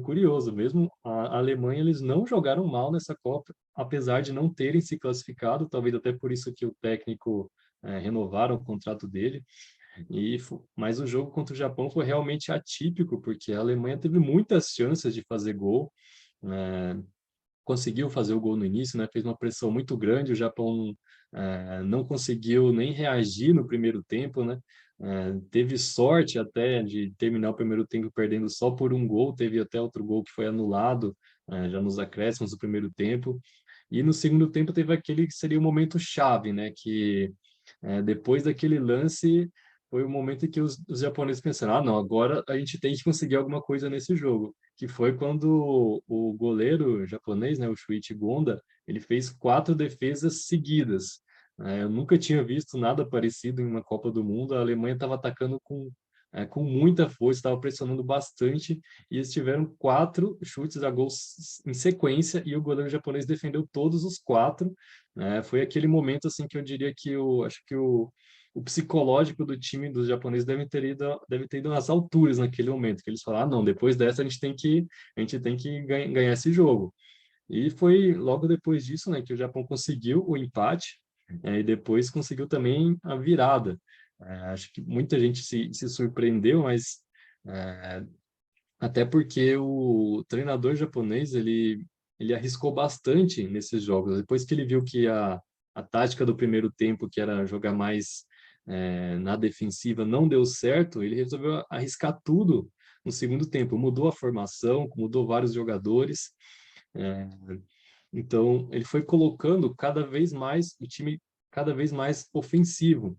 curioso. Mesmo a Alemanha, eles não jogaram mal nessa Copa, apesar de não terem se classificado, talvez até por isso que o técnico renovaram o contrato dele. Mas o jogo contra o Japão foi realmente atípico, porque a Alemanha teve muitas chances de fazer gol, né? Conseguiu fazer o gol no início, né? Fez uma pressão muito grande, o Japão não conseguiu nem reagir no primeiro tempo, né? Teve sorte até de terminar o primeiro tempo perdendo só por um gol, teve até outro gol que foi anulado já nos acréscimos do primeiro tempo. E no segundo tempo teve aquele que seria o momento chave, né? Que depois daquele lance foi o momento em que os japoneses pensaram, não, agora a gente tem que conseguir alguma coisa nesse jogo, que foi quando o goleiro japonês, né, o Shuichi Gonda, ele fez 4 defesas seguidas. Eu nunca tinha visto nada parecido em uma Copa do Mundo. A Alemanha estava atacando com muita força, estava pressionando bastante, e eles tiveram 4 chutes a gol em sequência, e o goleiro japonês defendeu todos os 4. Foi aquele momento assim que eu diria que acho que o psicológico do time dos japoneses deve ter ido às alturas naquele momento, que eles falaram, não, depois dessa a gente tem que ganhar esse jogo. E foi logo depois disso, né, que o Japão conseguiu o empate, e depois conseguiu também a virada. Acho que muita gente se surpreendeu, mas é, até porque o treinador japonês, ele arriscou bastante nesses jogos. Depois que ele viu que a tática do primeiro tempo, que era jogar mais na defensiva, não deu certo, ele resolveu arriscar tudo no segundo tempo. Mudou a formação, mudou vários jogadores. É, então, ele foi colocando cada vez mais o time cada vez mais ofensivo,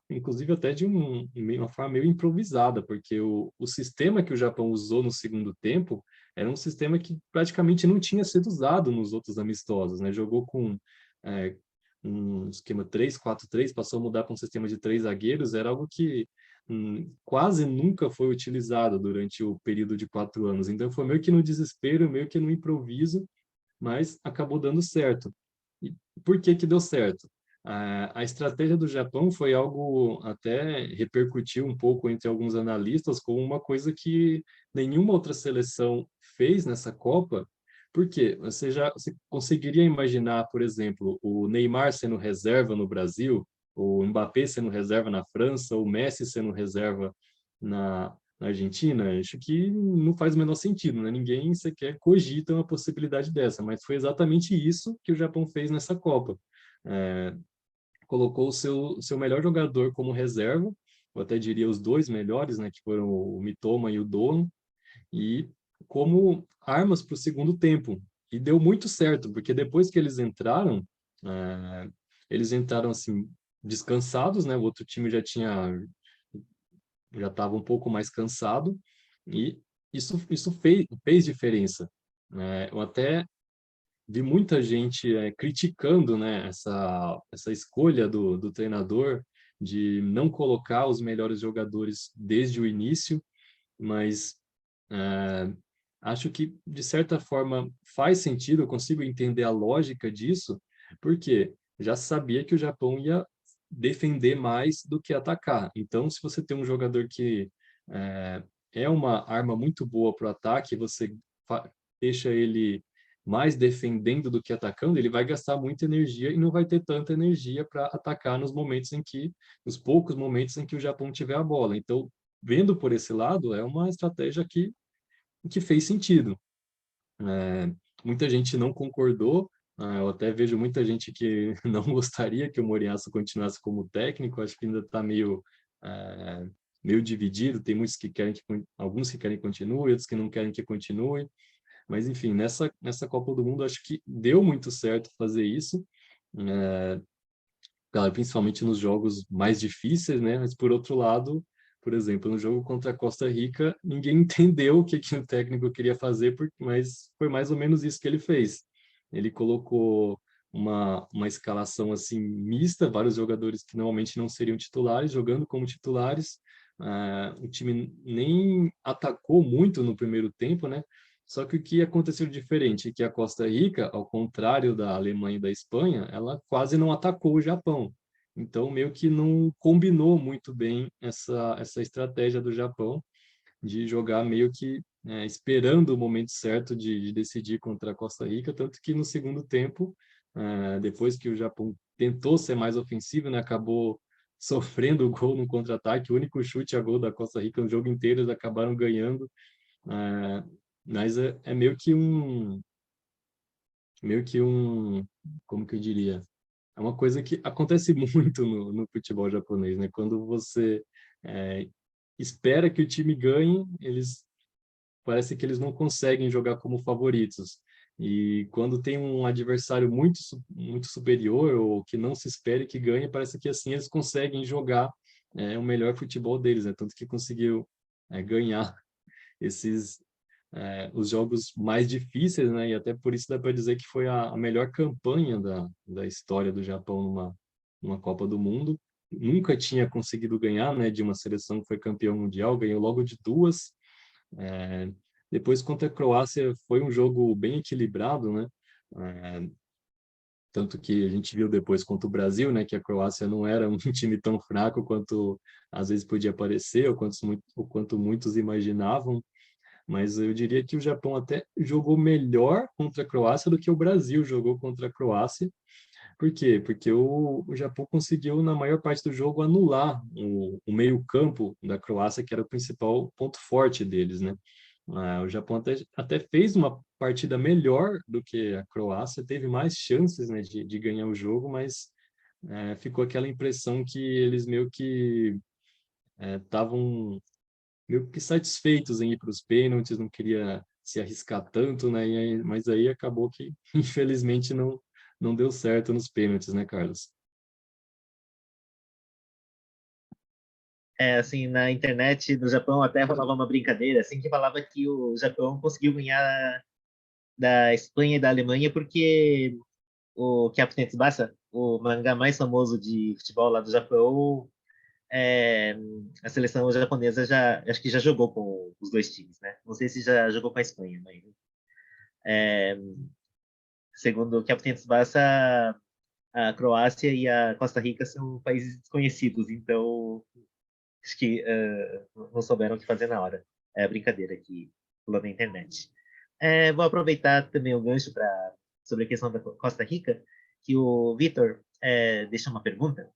inclusive até de uma forma meio improvisada, porque o sistema que o Japão usou no segundo tempo era um sistema que praticamente não tinha sido usado nos outros amistosos, né? Jogou com é, um esquema 3-4-3, passou a mudar para um sistema de 3 zagueiros, era algo que quase nunca foi utilizado durante o período de 4 anos. Então, foi meio que no desespero, meio que no improviso, mas acabou dando certo. E por que que deu certo? A estratégia do Japão foi algo até repercutiu um pouco entre alguns analistas como uma coisa que nenhuma outra seleção fez nessa Copa. Por quê? Você conseguiria imaginar, por exemplo, o Neymar sendo reserva no Brasil, o Mbappé sendo reserva na França, o Messi sendo reserva na Argentina? Acho que não faz o menor sentido, né? Ninguém sequer cogita uma possibilidade dessa, mas foi exatamente isso que o Japão fez nessa Copa. É, colocou o seu melhor jogador como reserva, eu até diria os dois melhores, né, que foram o Mitoma e o Dono, e como armas para o segundo tempo. E deu muito certo, porque depois que eles entraram assim descansados, né? O outro time já estava um pouco mais cansado, e isso fez diferença. Eu até vi muita gente criticando, né, essa escolha do treinador de não colocar os melhores jogadores desde o início, mas é, acho que, de certa forma, faz sentido, eu consigo entender a lógica disso, porque já sabia que o Japão ia defender mais do que atacar. Então, se você tem um jogador que é, é uma arma muito boa para o ataque, você deixa ele mais defendendo do que atacando, ele vai gastar muita energia e não vai ter tanta energia para atacar nos poucos momentos em que o Japão tiver a bola. Então, vendo por esse lado, é uma estratégia que fez sentido. Muita gente não concordou, eu até vejo muita gente que não gostaria que o Moriyasu continuasse como técnico, acho que ainda está meio dividido, tem muitos que querem alguns que querem que continue, outros que não querem que continue, mas enfim, nessa Copa do Mundo acho que deu muito certo fazer isso, claro, principalmente nos jogos mais difíceis, né? Mas por outro lado, por exemplo, no jogo contra a Costa Rica, ninguém entendeu o que o técnico queria fazer, mas foi mais ou menos isso que ele fez. Ele colocou uma escalação assim mista, vários jogadores que normalmente não seriam titulares, jogando como titulares. O time nem atacou muito no primeiro tempo, né? Só que o que aconteceu de diferente é que a Costa Rica, ao contrário da Alemanha e da Espanha, ela quase não atacou o Japão. Então, meio que não combinou muito bem essa estratégia do Japão de jogar meio que esperando o momento certo de decidir contra a Costa Rica, tanto que no segundo tempo, depois que o Japão tentou ser mais ofensivo, né, acabou sofrendo o gol no contra-ataque, o único chute a gol da Costa Rica no jogo inteiro, eles acabaram ganhando, mas é meio que um, como que eu diria? É uma coisa que acontece muito no futebol japonês, né? Quando você é, espera que o time ganhe, parece que eles não conseguem jogar como favoritos. E quando tem um adversário muito superior ou que não se espere que ganhe, parece que assim eles conseguem jogar o melhor futebol deles, né? Tanto que conseguiu ganhar esses os jogos mais difíceis, né? E até por isso dá para dizer que foi a melhor campanha da história do Japão numa Copa do Mundo. Nunca tinha conseguido ganhar, né? De uma seleção que foi campeão mundial, ganhou logo de duas. É, Depois, contra a Croácia, foi um jogo bem equilibrado, né? É, Tanto que a gente viu depois contra o Brasil, né? Que a Croácia não era um time tão fraco quanto às vezes podia parecer, ou quanto muitos imaginavam, mas eu diria que o Japão até jogou melhor contra a Croácia do que o Brasil jogou contra a Croácia. Por quê? Porque o Japão conseguiu, na maior parte do jogo, anular o meio-campo da Croácia, que era o principal ponto forte deles, né? O Japão até fez uma partida melhor do que a Croácia, teve mais chances, né, de ganhar o jogo, mas ficou aquela impressão que eles meio que estavam meio que satisfeitos em ir para os pênaltis, não queria se arriscar tanto, né? Mas aí acabou que, infelizmente, não deu certo nos pênaltis, né, Carlos? Assim, na internet do Japão até rolava uma brincadeira, assim, que falava que o Japão conseguiu ganhar da Espanha e da Alemanha porque o Captain Tsubasa, o mangá mais famoso de futebol lá do Japão, é, a seleção japonesa já, acho que já jogou com os dois times, né? Não sei se já jogou com a Espanha, mas segundo o Captain Tsubasa, a Croácia e a Costa Rica são países desconhecidos, então acho que não souberam o que fazer na hora. É brincadeira que pulou na internet. Vou aproveitar também o gancho sobre a questão da Costa Rica, que o Vitor deixa uma pergunta.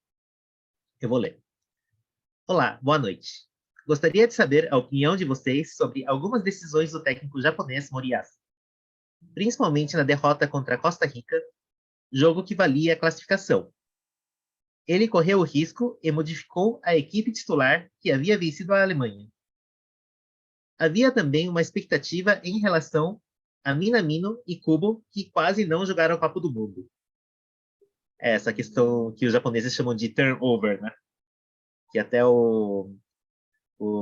Eu vou ler. Olá, boa noite. Gostaria de saber a opinião de vocês sobre algumas decisões do técnico japonês Moriyasu, principalmente na derrota contra a Costa Rica, jogo que valia a classificação. Ele correu o risco e modificou a equipe titular que havia vencido a Alemanha. Havia também uma expectativa em relação a Minamino e Kubo, que quase não jogaram a Copa do Mundo. Essa questão que os japoneses chamam de turnover, né? Que até o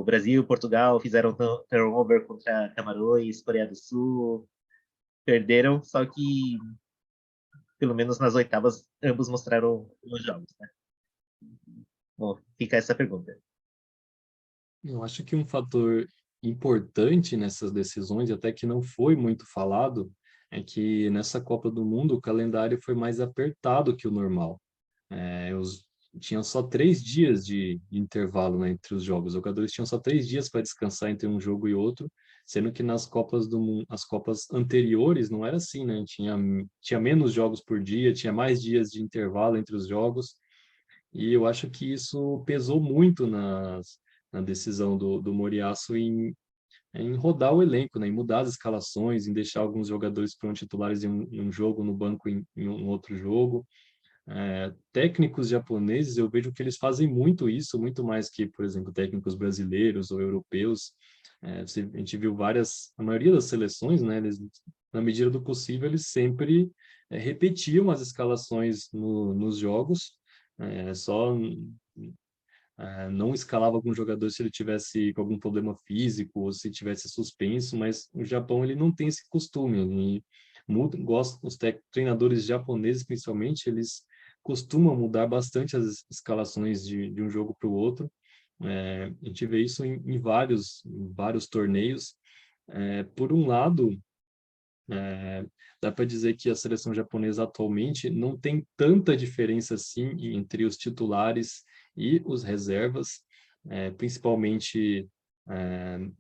Brasil e Portugal fizeram turnover contra Camarões, Coreia do Sul, perderam, só que pelo menos nas oitavas ambos mostraram bons jogos, né? Bom, fica essa pergunta. Eu acho que um fator importante nessas decisões, e até que não foi muito falado, é que nessa Copa do Mundo o calendário foi mais apertado que o normal. tinham só 3 dias de intervalo, né, entre os jogos. Os jogadores tinham só 3 dias para descansar entre um jogo e outro, sendo que nas Copas do Mundo, as Copas anteriores não era assim, né? Tinha menos jogos por dia, tinha mais dias de intervalo entre os jogos, e eu acho que isso pesou muito na decisão do Moriaço em rodar o elenco, né? Em mudar as escalações, em deixar alguns jogadores que foram titulares em um jogo no banco em um outro jogo. Técnicos japoneses, eu vejo que eles fazem muito isso, muito mais que, por exemplo, técnicos brasileiros ou europeus. A gente viu a maioria das seleções, né, eles, na medida do possível, eles sempre repetiam as escalações nos jogos, só não escalava algum jogador se ele tivesse com algum problema físico ou se tivesse suspenso, mas o Japão ele não tem esse costume. Ele os treinadores japoneses, principalmente, eles costumam mudar bastante as escalações de um jogo para o outro. A gente vê isso em vários torneios. Por um lado, dá para dizer que a seleção japonesa atualmente não tem tanta diferença assim entre os titulares e os reservas, principalmente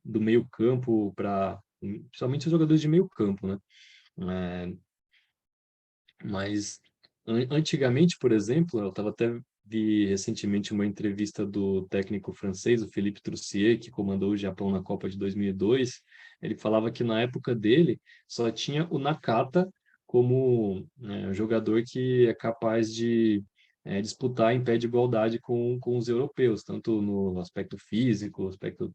do meio campo principalmente os jogadores de meio campo, né? É, mas antigamente, por exemplo, eu estava até vi recentemente uma entrevista do técnico francês, o Philippe Troussier, que comandou o Japão na Copa de 2002. Ele falava que na época dele só tinha o Nakata como jogador que é capaz de disputar em pé de igualdade com os europeus, tanto no aspecto físico, aspecto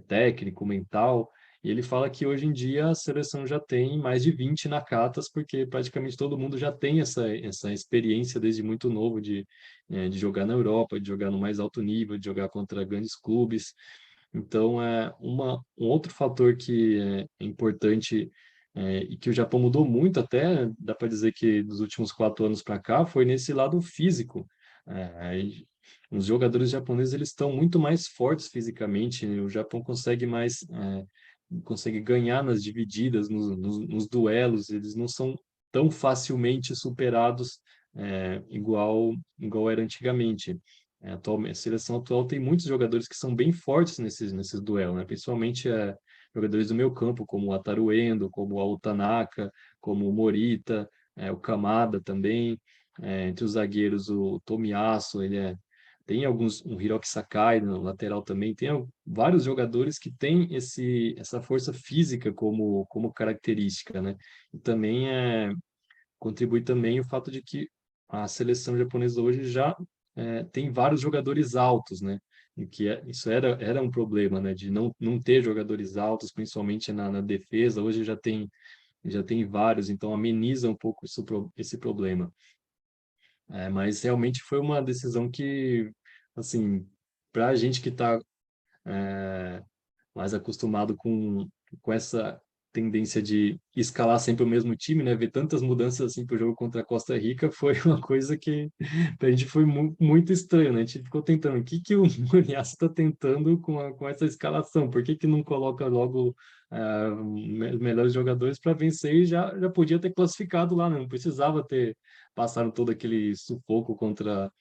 técnico, mental. E ele fala que hoje em dia a seleção já tem mais de 20 Nakatas, porque praticamente todo mundo já tem essa experiência desde muito novo de jogar na Europa, de jogar no mais alto nível, de jogar contra grandes clubes. Então, um outro fator que é importante e que o Japão mudou muito, até dá para dizer que dos últimos 4 anos para cá, foi nesse lado físico. Os jogadores japoneses eles estão muito mais fortes fisicamente, o Japão consegue ganhar nas divididas, nos duelos, eles não são tão facilmente superados igual era antigamente. A seleção atual tem muitos jogadores que são bem fortes nesses duelos, né? Principalmente jogadores do meio campo, como o Ataru Endo, como o Ao Tanaka, como o Morita, o Kamada também. Entre os zagueiros, o Tomiyasu, tem um Hiroki Sakai no lateral também, tem vários jogadores que têm essa força física como característica, né? E também contribui também o fato de que a seleção japonesa hoje já tem vários jogadores altos, né? E que isso era um problema, né? De não ter jogadores altos, principalmente na defesa. Hoje já tem vários, então ameniza um pouco esse problema. Mas realmente foi uma decisão que, assim, para a gente que está mais acostumado com essa tendência de escalar sempre o mesmo time, né? Ver tantas mudanças assim para o jogo contra a Costa Rica foi uma coisa que para a gente foi muito estranho, né? A gente ficou tentando, o que que o Moriaço está tentando com essa escalação? Por que que não coloca logo os melhores jogadores para vencer e já podia ter classificado lá, né? Não precisava ter passado todo aquele sufoco contra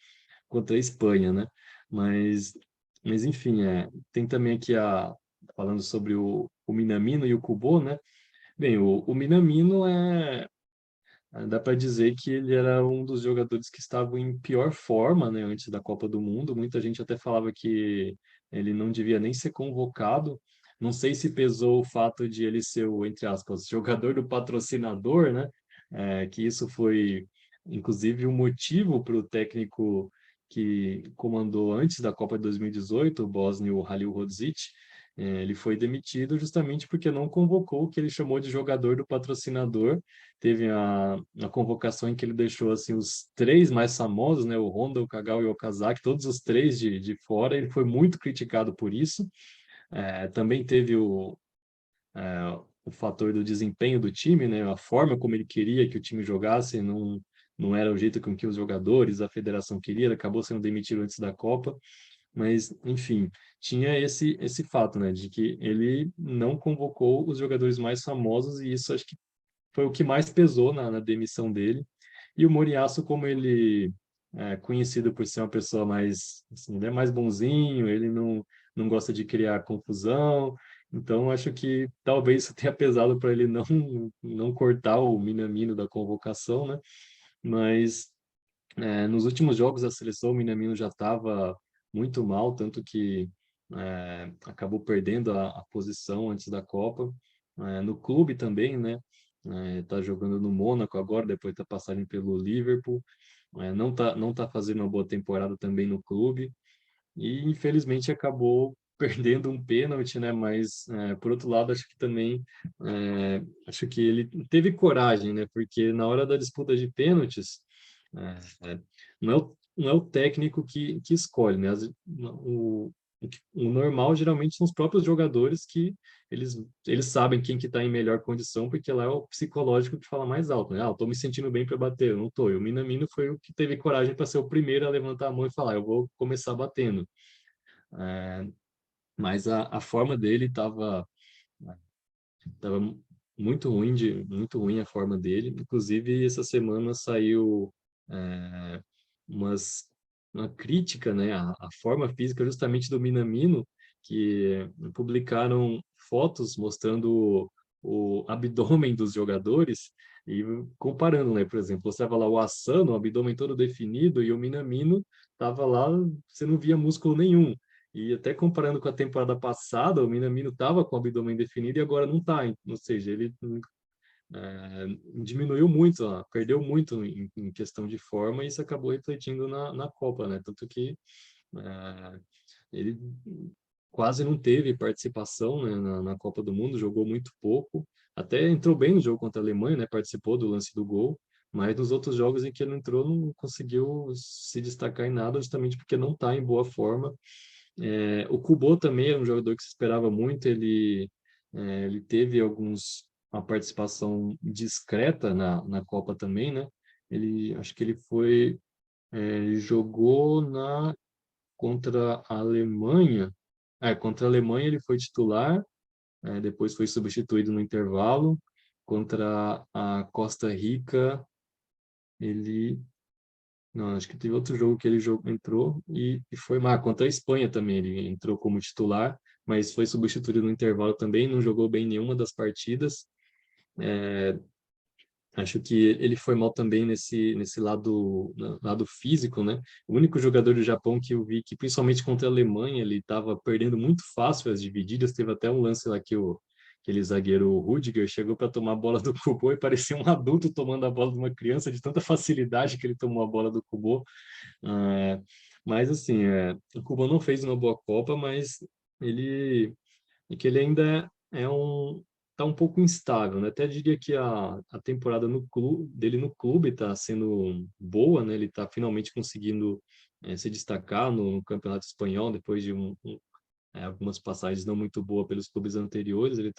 a Espanha, né? Mas, mas enfim, tem também aqui falando sobre o Minamino e o Kubo, né? Bem, o Minamino dá para dizer que ele era um dos jogadores que estavam em pior forma, né, antes da Copa do Mundo. Muita gente até falava que ele não devia nem ser convocado. Não sei se pesou o fato de ele ser o, entre aspas, jogador do patrocinador, né? Que isso foi, inclusive, o motivo para o técnico que comandou antes da Copa de 2018, o bósnio Halilhodžić, ele foi demitido justamente porque não convocou o que ele chamou de jogador do patrocinador. Teve a convocação em que ele deixou assim os três mais famosos, né, o Honda, o Kagawa e o Okazaki, todos os três de fora. Ele foi muito criticado por isso. Também teve o fator do desempenho do time, né, a forma como ele queria que o time jogasse, não era o jeito com que os jogadores, a federação queria, ele acabou sendo demitido antes da Copa. Mas, enfim, tinha esse fato, né, de que ele não convocou os jogadores mais famosos e isso acho que foi o que mais pesou na demissão dele. E o Moriaço, como ele conhecido por ser uma pessoa mais, assim, ele é mais bonzinho, ele não gosta de criar confusão, então acho que talvez isso tenha pesado para ele não cortar o Minamino da convocação, né? Mas nos últimos jogos da seleção, o Minamino já estava muito mal, tanto que acabou perdendo a posição antes da Copa. No clube também, né? Tá jogando no Mônaco agora, depois da passagem pelo Liverpool. Não tá fazendo uma boa temporada também no clube. E, infelizmente, acabou perdendo um pênalti, né? Mas, por outro lado, acho que também acho que ele teve coragem, né? Porque na hora da disputa de pênaltis, não é o técnico que escolhe, né? O normal geralmente são os próprios jogadores que eles sabem quem que está em melhor condição, porque lá é o psicológico que fala mais alto, né? Ah, eu tô me sentindo bem para bater, eu não tô. E o Minamino foi o que teve coragem para ser o primeiro a levantar a mão e falar, eu vou começar batendo. Mas a forma dele tava muito ruim a forma dele. Inclusive, essa semana saiu é, umas, uma crítica, né, à forma física justamente do Minamino, que publicaram fotos mostrando o abdômen dos jogadores e comparando, né, por exemplo, você estava lá o Asano, o abdômen todo definido, e o Minamino estava lá, você não via músculo nenhum. E até comparando com a temporada passada, o Minamino estava com o abdômen definido e agora não está. Ou seja, ele diminuiu muito, ó, perdeu muito em questão de forma e isso acabou refletindo na Copa, né? Tanto que ele quase não teve participação, né, na Copa do Mundo, jogou muito pouco. Até entrou bem no jogo contra a Alemanha, né? Participou do lance do gol. Mas nos outros jogos em que ele entrou, não conseguiu se destacar em nada, justamente porque não está em boa forma. O Kubo também era um jogador que se esperava muito, ele teve uma participação discreta na Copa também, né? Acho que ele jogou contra a Alemanha, contra a Alemanha ele foi titular, depois foi substituído no intervalo, contra a Costa Rica ele não, acho que teve outro jogo que ele entrou e foi má. Contra a Espanha também, ele entrou como titular, mas foi substituído no intervalo também, não jogou bem nenhuma das partidas. Acho que ele foi mal também nesse lado físico, né? O único jogador do Japão que eu vi que, principalmente contra a Alemanha, ele estava perdendo muito fácil as divididas. Teve até um lance lá que aquele zagueiro Rudiger chegou para tomar a bola do Kubo e parecia um adulto tomando a bola de uma criança, de tanta facilidade que ele tomou a bola do Kubo. Mas, assim, o Kubo não fez uma boa Copa, mas ele que ele ainda tá um pouco instável, né? Até diria que a temporada dele no clube está sendo boa, né? Ele está finalmente conseguindo se destacar no Campeonato Espanhol depois de algumas passagens não muito boas pelos clubes anteriores. Ele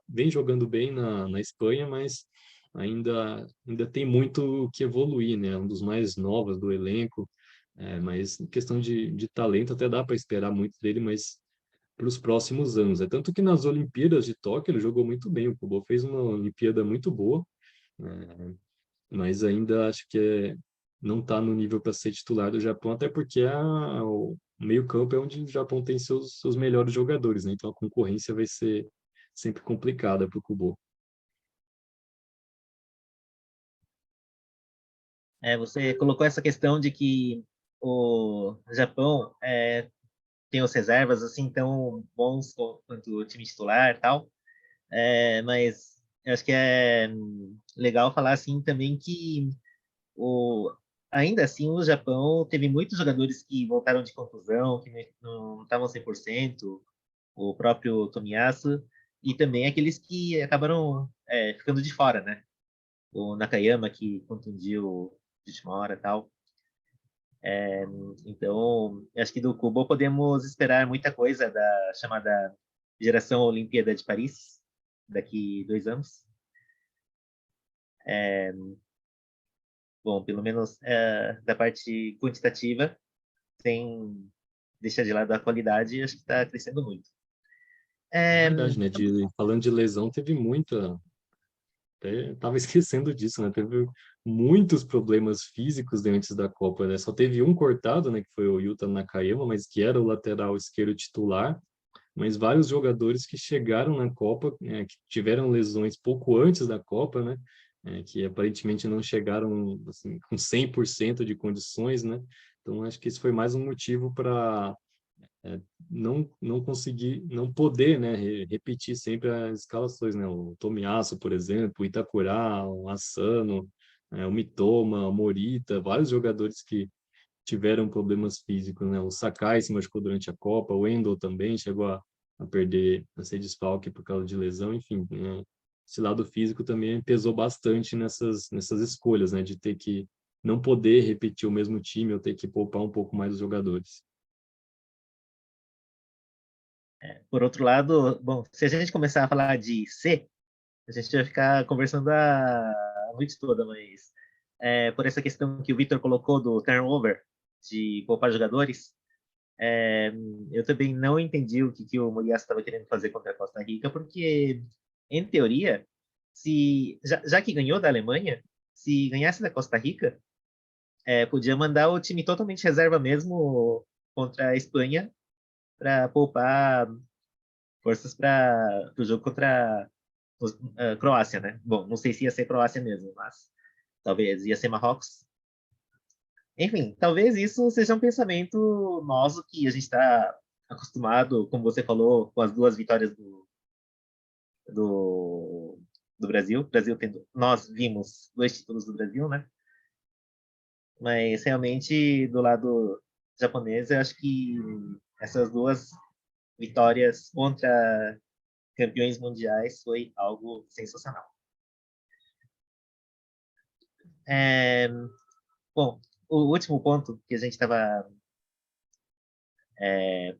vem jogando bem na Espanha, mas ainda tem muito que evoluir, né? É um dos mais novos do elenco, mas em questão de talento até dá para esperar muito dele, mas para os próximos anos. É tanto que nas Olimpíadas de Tóquio ele jogou muito bem. O Kubo fez uma Olimpíada muito boa, mas ainda acho que não está no nível para ser titular do Japão, até porque o meio-campo é onde o Japão tem seus melhores jogadores, né? Então a concorrência vai ser sempre complicada para o Kubo. Você colocou essa questão de que o Japão tem os reservas assim tão bons quanto o time titular e tal. Mas eu acho que é legal falar assim também que ainda assim o Japão teve muitos jogadores que voltaram de contusão, que não estavam 100%, o próprio Tomiyasu, e também aqueles que acabaram ficando de fora, né? O Nakayama, que contundiu de última hora e tal. Então, acho que do Kubo podemos esperar muita coisa da chamada geração Olimpíada de Paris, daqui 2 anos. Bom, pelo menos da parte quantitativa, sem deixar de lado a qualidade, acho que está crescendo muito. É É, verdade, né? Falando de lesão, teve muita até estava esquecendo disso, né? Teve muitos problemas físicos antes da Copa, né? Só teve um cortado, né? Que foi o Yuta Nakayama, mas que era o lateral esquerdo titular. Mas vários jogadores que chegaram na Copa, que tiveram lesões pouco antes da Copa, né? Que aparentemente não chegaram assim, com 100% de condições, né? Então, acho que esse foi mais um motivo para não conseguir, não poder, né, repetir sempre as escalações, né? O Tomiyasu, por exemplo, o Itakura, o Asano, o Mitoma, o Morita, vários jogadores que tiveram problemas físicos, né? O Sakai se machucou durante a Copa, o Endo também chegou a perder, a ser desfalque por causa de lesão, enfim, né? Esse lado físico também pesou bastante nessas escolhas, né? De ter que não poder repetir o mesmo time ou ter que poupar um pouco mais os jogadores. Por outro lado, bom, se a gente começar a falar de C, a gente vai ficar conversando a noite toda, mas por essa questão que o Victor colocou do turnover, de poupar jogadores, eu também não entendi o que o Moriyasu estava querendo fazer contra a Costa Rica, porque, em teoria, já que ganhou da Alemanha, se ganhasse da Costa Rica, podia mandar o time totalmente reserva mesmo contra a Espanha para poupar forças para o jogo contra a Croácia, né? Bom, não sei se ia ser Croácia mesmo, mas talvez ia ser Marrocos. Enfim, talvez isso seja um pensamento nosso que a gente está acostumado, como você falou, com as duas vitórias do, do Brasil. Brasil tendo, nós vimos 2 títulos do Brasil, né? Mas realmente do lado japonês, eu acho que essas 2 vitórias contra campeões mundiais foi algo sensacional. É, bom, o último ponto que a gente estava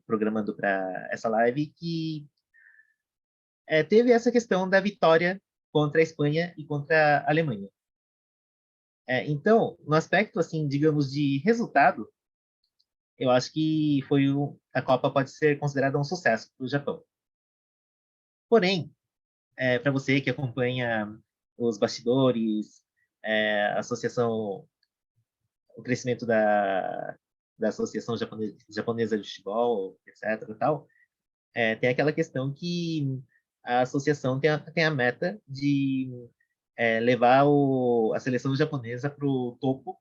programando para essa live, que teve essa questão da vitória contra a Espanha e contra a Alemanha. Então, no aspecto, assim, digamos, de resultado, eu acho que a Copa pode ser considerada um sucesso para o Japão. Porém, para você que acompanha os bastidores, a associação, o crescimento da Associação Japonesa de Futebol, etc. E tal, tem aquela questão que a associação tem a meta de levar a seleção japonesa para o topo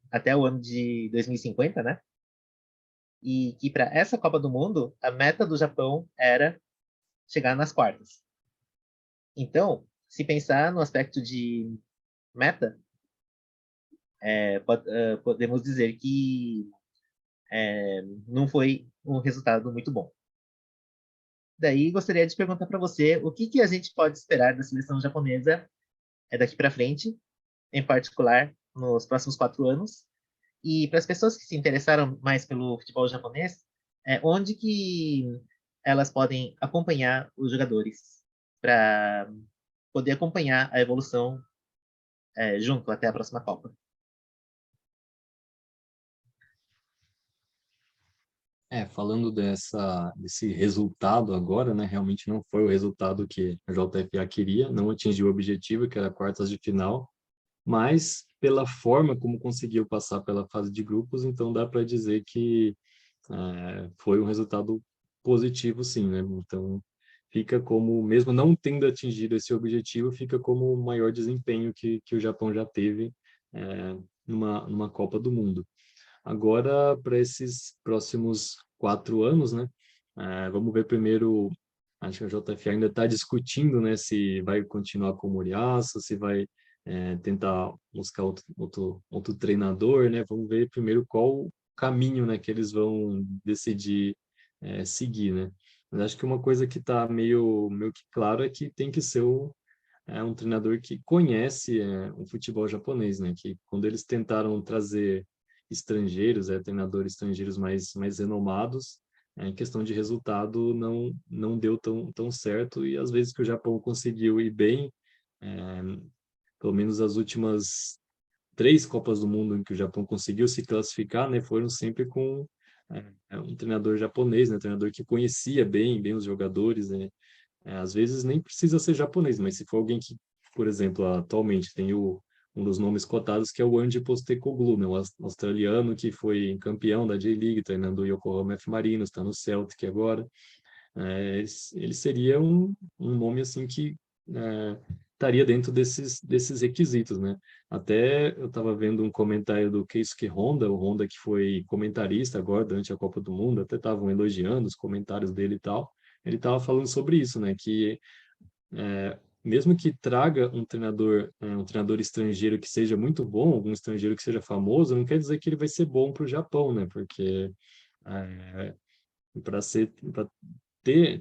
até o ano de 2050, né? E que para essa Copa do Mundo, a meta do Japão era chegar nas quartas. Então, se pensar no aspecto de meta, podemos dizer que não foi um resultado muito bom. Daí, gostaria de perguntar para você o que a gente pode esperar da seleção japonesa daqui para frente, em particular nos próximos 4 anos, e para as pessoas que se interessaram mais pelo futebol japonês, onde que elas podem acompanhar os jogadores para poder acompanhar a evolução junto até a próxima Copa. Falando desse resultado agora, né, realmente não foi o resultado que a JFA queria, não atingiu o objetivo, que era quartas de final, mas pela forma como conseguiu passar pela fase de grupos, então dá para dizer que foi um resultado positivo, sim, né? Então fica como, mesmo não tendo atingido esse objetivo, fica como o maior desempenho que o Japão já teve numa Copa do Mundo. Agora, para esses próximos 4 anos, né? Vamos ver primeiro, acho que a JF ainda está discutindo, né? Se vai continuar com o Moriyasu, se vai tentar buscar outro treinador, né? Vamos ver primeiro qual caminho, né, que eles vão decidir seguir, né? Mas acho que uma coisa que está meio que claro é que tem que ser um treinador que conhece o futebol japonês, né? Que quando eles tentaram trazer estrangeiros, treinadores estrangeiros mais renomados, em questão de resultado não deu tão certo, e às vezes que o Japão conseguiu ir bem, pelo menos as últimas 3 Copas do Mundo em que o Japão conseguiu se classificar, né, foram sempre com um treinador japonês, né, um treinador que conhecia bem os jogadores, né, às vezes nem precisa ser japonês, mas se for alguém que, por exemplo, atualmente tem um dos nomes cotados que é o Andy Postecoglou, né, o australiano que foi campeão da J-League, treinando o Yokohama F. Marinos, está no Celtic agora. Ele seria um nome assim que estaria dentro desses requisitos, né? Até eu estava vendo um comentário do Keisuke Honda, o Honda que foi comentarista agora durante a Copa do Mundo, até estavam elogiando os comentários dele e tal. Ele estava falando sobre isso, né? Que mesmo que traga um treinador estrangeiro que seja muito bom, algum estrangeiro que seja famoso, não quer dizer que ele vai ser bom para o Japão, né? Porque para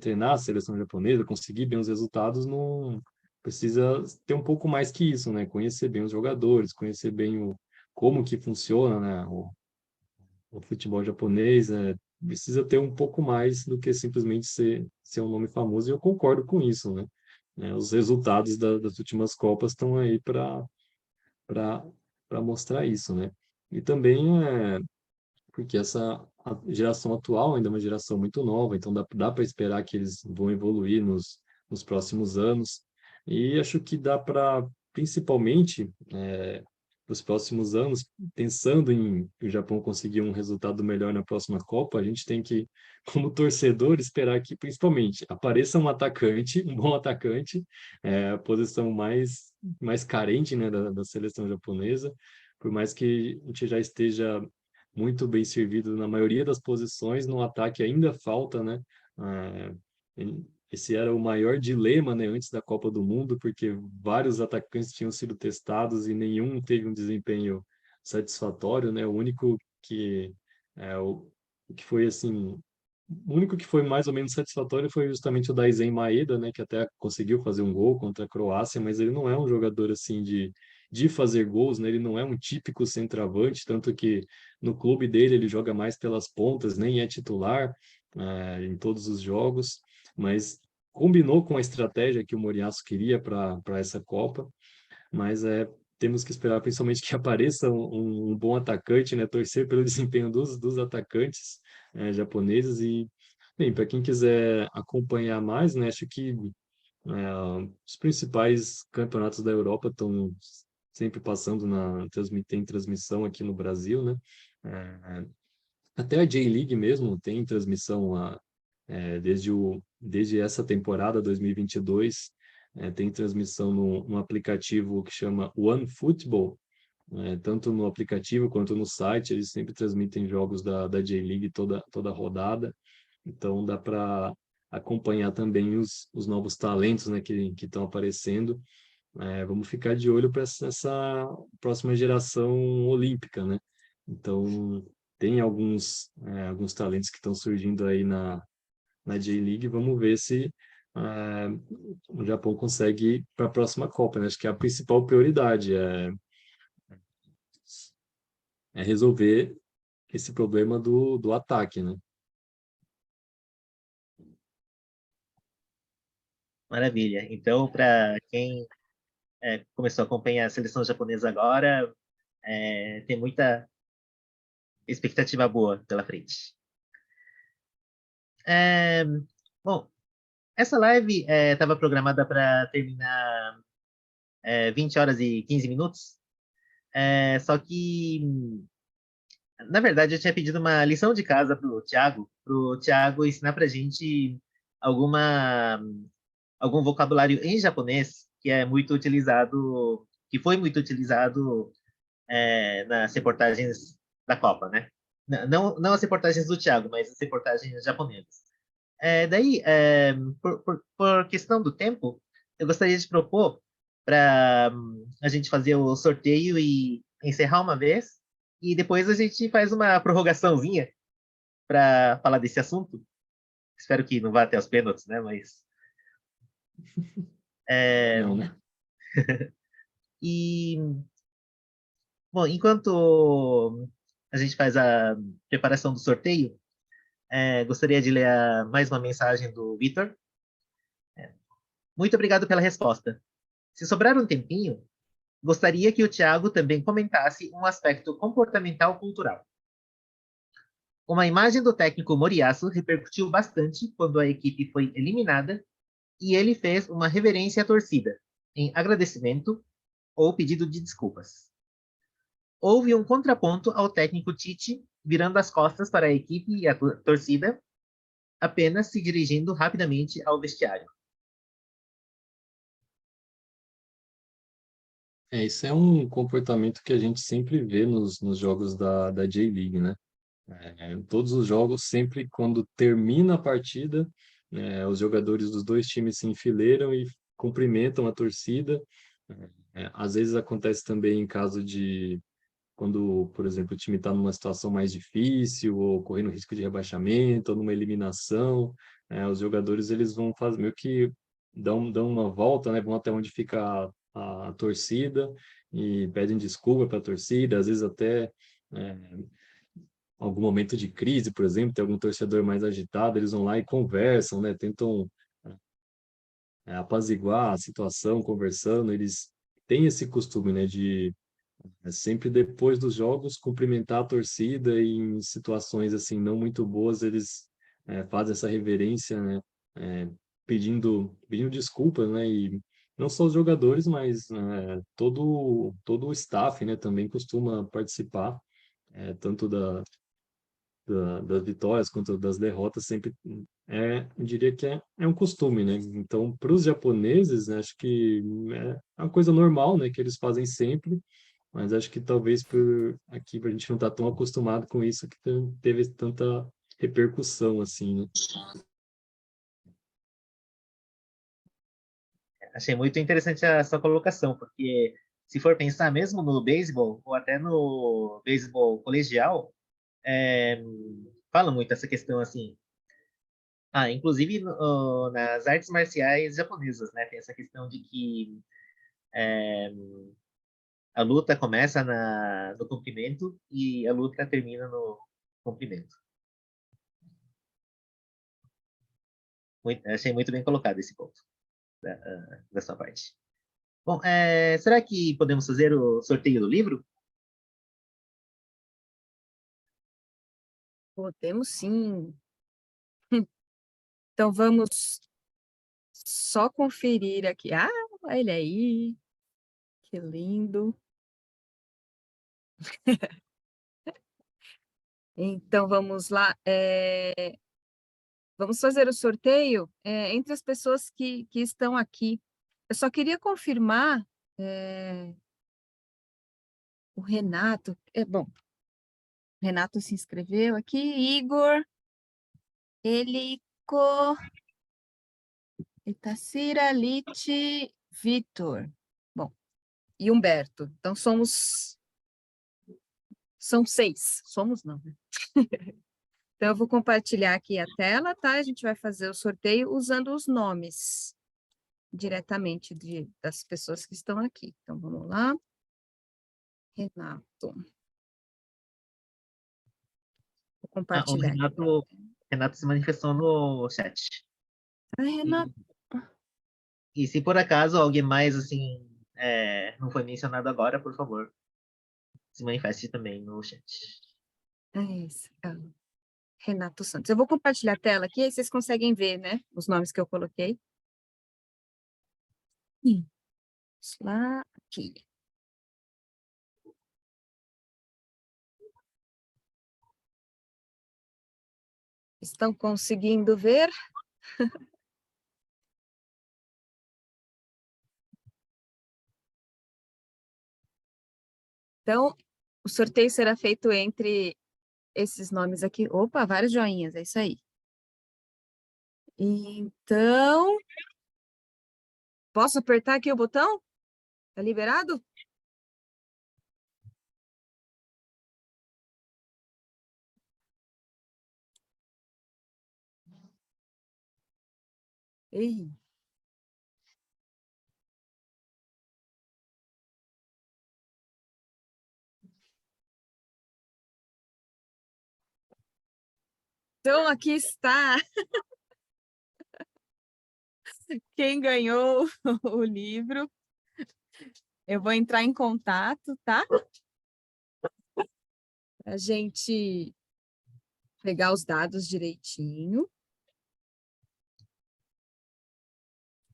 treinar a seleção japonesa, conseguir bem os resultados, não precisa ter um pouco mais que isso, né? Conhecer bem os jogadores, conhecer bem como que funciona, né? O futebol japonês, precisa ter um pouco mais do que simplesmente ser um nome famoso, e eu concordo com isso, né? Os resultados das últimas Copas estão aí para mostrar isso, né? E também porque a geração atual ainda é uma geração muito nova, então dá para esperar que eles vão evoluir nos próximos anos. E acho que dá para, principalmente, nos próximos anos, pensando em o Japão conseguir um resultado melhor na próxima Copa, a gente tem que, como torcedor, esperar que, principalmente, apareça um atacante, um bom atacante, a posição mais carente, né, da seleção japonesa, por mais que a gente já esteja muito bem servido na maioria das posições, no ataque ainda falta, né? Ah, esse era o maior dilema, né, antes da Copa do Mundo, porque vários atacantes tinham sido testados e nenhum teve um desempenho satisfatório, né? O único que o que foi assim, o único que foi mais ou menos satisfatório foi justamente o Daisen Maeda, né, que até conseguiu fazer um gol contra a Croácia, mas ele não é um jogador assim de fazer gols, né? Ele não é um típico centroavante, tanto que no clube dele ele joga mais pelas pontas, nem é titular em todos os jogos, mas combinou com a estratégia que o Moriaço queria para essa Copa, mas temos que esperar principalmente que apareça um bom atacante, né? Torcer pelo desempenho dos atacantes japoneses e, bem, para quem quiser acompanhar mais, né? Acho que os principais campeonatos da Europa estão sempre passando tem transmissão aqui no Brasil, né? É, até a J-League mesmo tem transmissão desde essa temporada 2022, tem transmissão no aplicativo que chama OneFootball, tanto no aplicativo quanto no site, eles sempre transmitem jogos da J-League toda rodada, então dá para acompanhar também os novos talentos, né, que estão aparecendo. Vamos ficar de olho para essa próxima geração olímpica, né? Então, tem alguns talentos que estão surgindo aí na J-League. Vamos ver se o Japão consegue ir para a próxima Copa, né? Acho que é a principal prioridade é resolver esse problema do ataque, né? Maravilha. Então, para quem começou a acompanhar a seleção japonesa agora, tem muita expectativa boa pela frente. Bom, essa live estava programada para terminar 20 horas e 15 minutos, só que, na verdade, eu tinha pedido uma lição de casa para o Thiago ensinar para a gente algum vocabulário em japonês que foi muito utilizado nas reportagens da Copa, né? Não as reportagens do Thiago, mas as reportagens japonesas. Daí, por questão do tempo, eu gostaria de propor para a gente fazer o sorteio e encerrar uma vez, e depois a gente faz uma prorrogaçãozinha para falar desse assunto. Espero que não vá até os pênaltis, né? Mas Não, né? e bom, enquanto a gente faz a preparação do sorteio, gostaria de ler mais uma mensagem do Vitor. Muito obrigado pela resposta. Se sobrar um tempinho, gostaria que o Thiago também comentasse um aspecto comportamental cultural. Uma imagem do técnico Moriyasu repercutiu bastante quando a equipe foi eliminada e ele fez uma reverência à torcida, em agradecimento ou pedido de desculpas. Houve um contraponto ao técnico Tite, virando as costas para a equipe e a torcida, apenas se dirigindo rapidamente ao vestiário. Isso é um comportamento que a gente sempre vê nos jogos da J-League, né? Todos os jogos, sempre quando termina a partida, os jogadores dos dois times se enfileiram e cumprimentam a torcida. Às vezes acontece também em caso de quando, por exemplo, o time está numa situação mais difícil ou correndo risco de rebaixamento ou numa eliminação, os jogadores eles vão fazer meio que dão uma volta, né? Vão até onde fica a torcida e pedem desculpa para a torcida, às vezes até algum momento de crise, por exemplo, tem algum torcedor mais agitado, eles vão lá e conversam, né? Tentam apaziguar a situação, conversando. Eles têm esse costume, né? De sempre depois dos jogos cumprimentar a torcida e em situações assim não muito boas eles fazem essa reverência, né? É, pedindo desculpas, né? E não só os jogadores, mas todo o staff, né? Também costuma participar, tanto das vitórias quanto das derrotas, sempre eu diria que é um costume, né? Então, para os japoneses, né, acho que é uma coisa normal, né, que eles fazem sempre, mas acho que talvez por aqui a gente não está tão acostumado com isso que teve tanta repercussão assim, né? Achei muito interessante a sua colocação, porque se for pensar mesmo no beisebol, ou até no beisebol colegial, é, fala muito essa questão assim. Inclusive nas artes marciais japonesas, né? Tem essa questão de que a luta começa no comprimento e a luta termina no comprimento. Achei muito bem colocado esse ponto da sua parte. Bom, será que podemos fazer o sorteio do livro? Podemos sim. Então vamos só conferir aqui. Ele aí. Que lindo. Então vamos lá. Vamos fazer o sorteio entre as pessoas que estão aqui. Eu só queria confirmar o Renato. Bom, o Renato se inscreveu aqui. Igor, Elico, Itacira, Lite, Vitor. Bom, e Humberto. Então são 6. Somos não, né? Então eu vou compartilhar aqui a tela, tá? A gente vai fazer o sorteio usando os nomes diretamente das pessoas que estão aqui. Então vamos lá. Renato. Vou O compartilhar aqui. Renato se manifestou no chat. Renato. E se por acaso alguém mais assim não foi mencionado agora, por favor, se manifeste também no chat. Isso. Renato Santos. Eu vou compartilhar a tela aqui, aí vocês conseguem ver, né? Os nomes que eu coloquei. Vamos lá, aqui. Estão conseguindo ver? Então, o sorteio será feito entre esses nomes aqui. Opa, vários joinhas, é isso aí. Então, posso apertar aqui o botão? Tá liberado? Ei. Então, aqui está quem ganhou o livro. Eu vou entrar em contato, tá? A gente pegar os dados direitinho.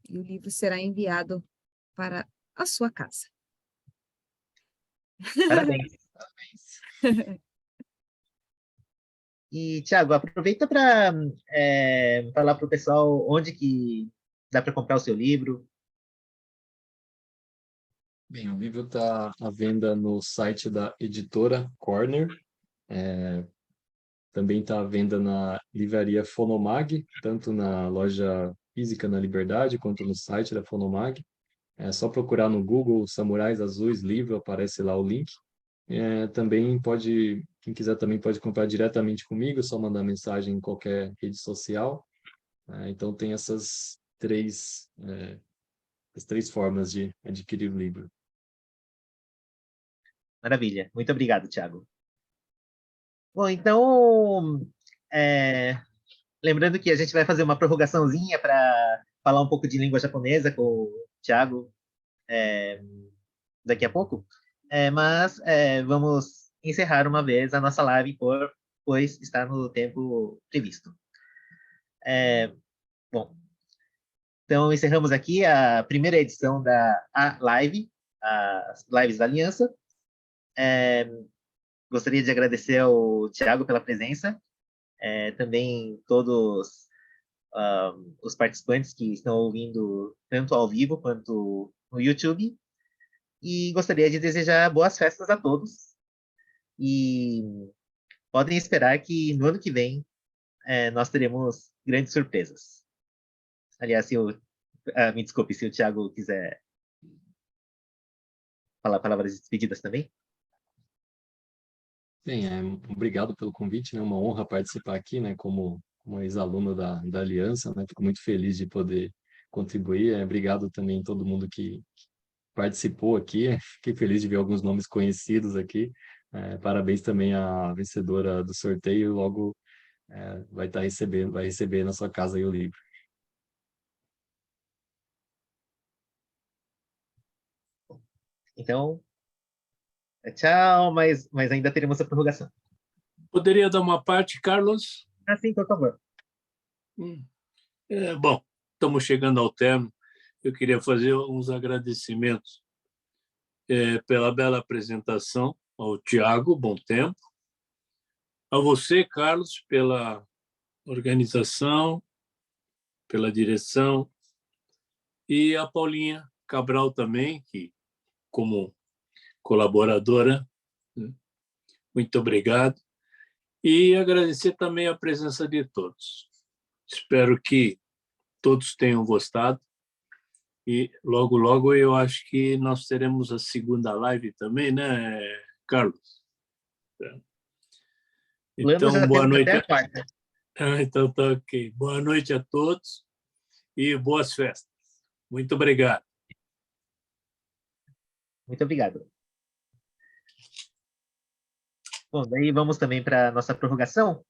E o livro será enviado para a sua casa. Parabéns. E, Tiago, aproveita para falar para o pessoal onde que dá para comprar o seu livro. Bem, o livro está à venda no site da editora Corner. Também está à venda na livraria Fonomag, tanto na loja física na Liberdade, quanto no site da Fonomag. É só procurar no Google Samurais Azuis livro, aparece lá o link. Também quem quiser também pode comprar diretamente comigo, é só mandar mensagem em qualquer rede social. Então tem as três formas de adquirir o livro. Maravilha. Muito obrigado, Tiago. Bom, então, lembrando que a gente vai fazer uma prorrogaçãozinha para falar um pouco de língua japonesa com o Tiago daqui a pouco. Mas vamos encerrar uma vez a nossa live, pois está no tempo previsto. Bom, então encerramos aqui a primeira edição da live, as lives da Aliança. Gostaria de agradecer ao Tiago pela presença, também todos os participantes que estão ouvindo tanto ao vivo quanto no YouTube. E gostaria de desejar boas festas a todos. E podem esperar que no ano que vem nós teremos grandes surpresas. Aliás, me desculpe, se o Tiago quiser falar palavras despedidas também. Bem, obrigado pelo convite, né? Uma honra participar aqui, né? Como ex-aluno da Aliança, né? Fico muito feliz de poder contribuir. Obrigado também a todo mundo que participou aqui. Fiquei feliz de ver alguns nomes conhecidos aqui. Parabéns também à vencedora do sorteio. Logo vai receber na sua casa aí o livro. Então, tchau, mas ainda teremos a prorrogação. Poderia dar uma parte, Carlos? Sim, por favor. Bom, estamos chegando ao termo. Eu queria fazer uns agradecimentos pela bela apresentação ao Tiago, bom tempo. A você, Carlos, pela organização, pela direção, e a Paulinha Cabral também, que como colaboradora, né? Muito obrigado. E agradecer também a presença de todos. Espero que todos tenham gostado. E logo, logo, eu acho que nós teremos a segunda live também, né, Carlos? Então, boa noite. Até a quarta. Então, tá ok. Boa noite a todos e boas festas. Muito obrigado. Muito obrigado. Bom, daí vamos também para a nossa prorrogação.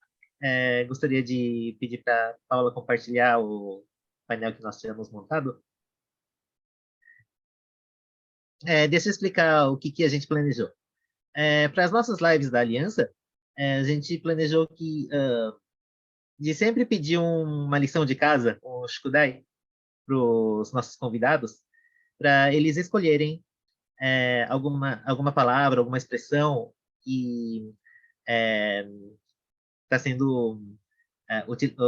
Gostaria de pedir para a Paula compartilhar o painel que nós tínhamos montado. Deixa eu explicar o que a gente planejou. Para as nossas lives da Aliança, a gente planejou de sempre pedir uma lição de casa, um shukudai, para os nossos convidados, para eles escolherem alguma palavra, alguma expressão que está sendo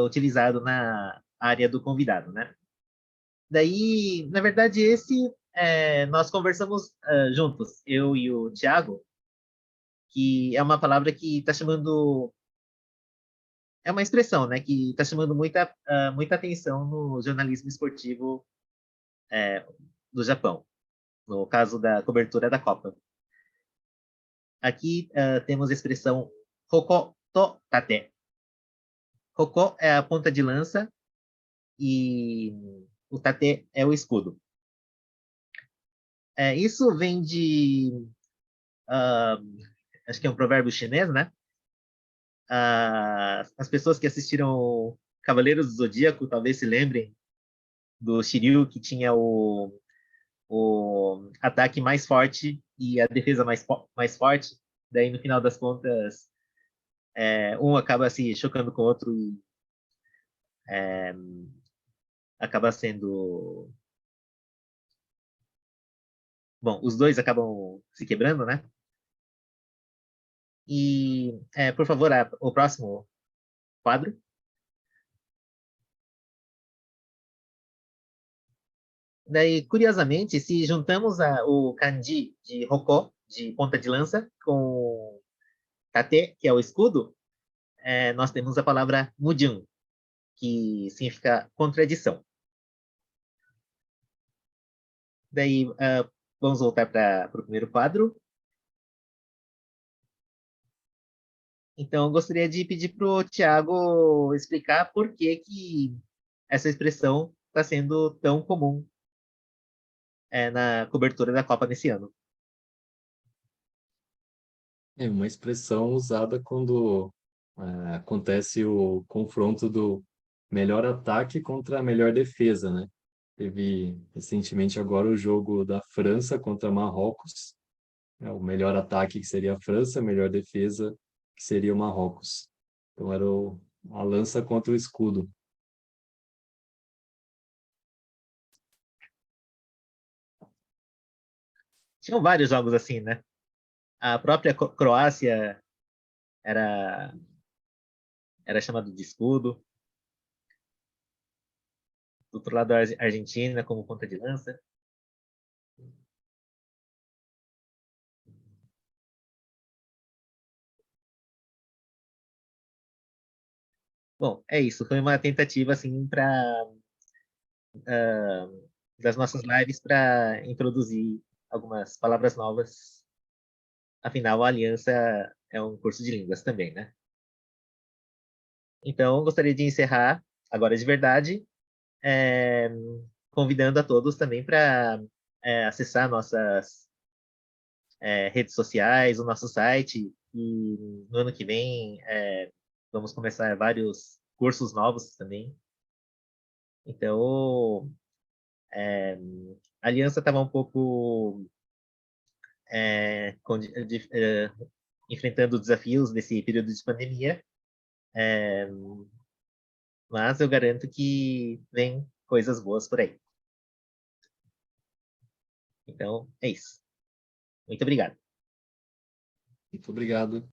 utilizado na área do convidado, né? Daí, na verdade, nós conversamos juntos, eu e o Tiago, que é uma palavra que está chamando, é uma expressão, né, que está chamando muita atenção no jornalismo esportivo do Japão, no caso da cobertura da Copa. Aqui temos a expressão Hoko to Tate. Hoko é a ponta de lança e o Tate é o escudo. Isso vem de... acho que é um provérbio chinês, né? As pessoas que assistiram Cavaleiros do Zodíaco talvez se lembrem do Shiryu, que tinha o ataque mais forte e a defesa mais forte. Daí, no final das contas, um acaba se chocando com o outro e acaba sendo Bom, os dois acabam se quebrando, né? E, por favor, o próximo quadro. Daí, curiosamente, se juntamos o kanji de Hoko, de ponta de lança, com tate, que é o escudo, nós temos a palavra mujun, que significa contradição. Daí, vamos voltar para o primeiro quadro. Então, eu gostaria de pedir para o Tiago explicar por que essa expressão está sendo tão comum na cobertura da Copa nesse ano. É uma expressão usada quando acontece o confronto do melhor ataque contra a melhor defesa, né? Teve recentemente agora o jogo da França contra Marrocos. O melhor ataque que seria a França, a melhor defesa que seria o Marrocos. Então era a lança contra o escudo. Tinham vários jogos assim, né? A própria Croácia era, era chamada de escudo. Do outro lado, a Argentina como ponta de lança. Bom, é isso. Foi uma tentativa, assim, das nossas lives para introduzir algumas palavras novas. Afinal, a Aliança é um curso de línguas também, né? Então, gostaria de encerrar, agora de verdade, é, convidando a todos também para acessar nossas redes sociais, o nosso site, e no ano que vem vamos começar vários cursos novos também. Então, a Aliança estava um pouco enfrentando desafios desse período de pandemia, mas eu garanto que vem coisas boas por aí. Então, é isso. Muito obrigado. Muito obrigado.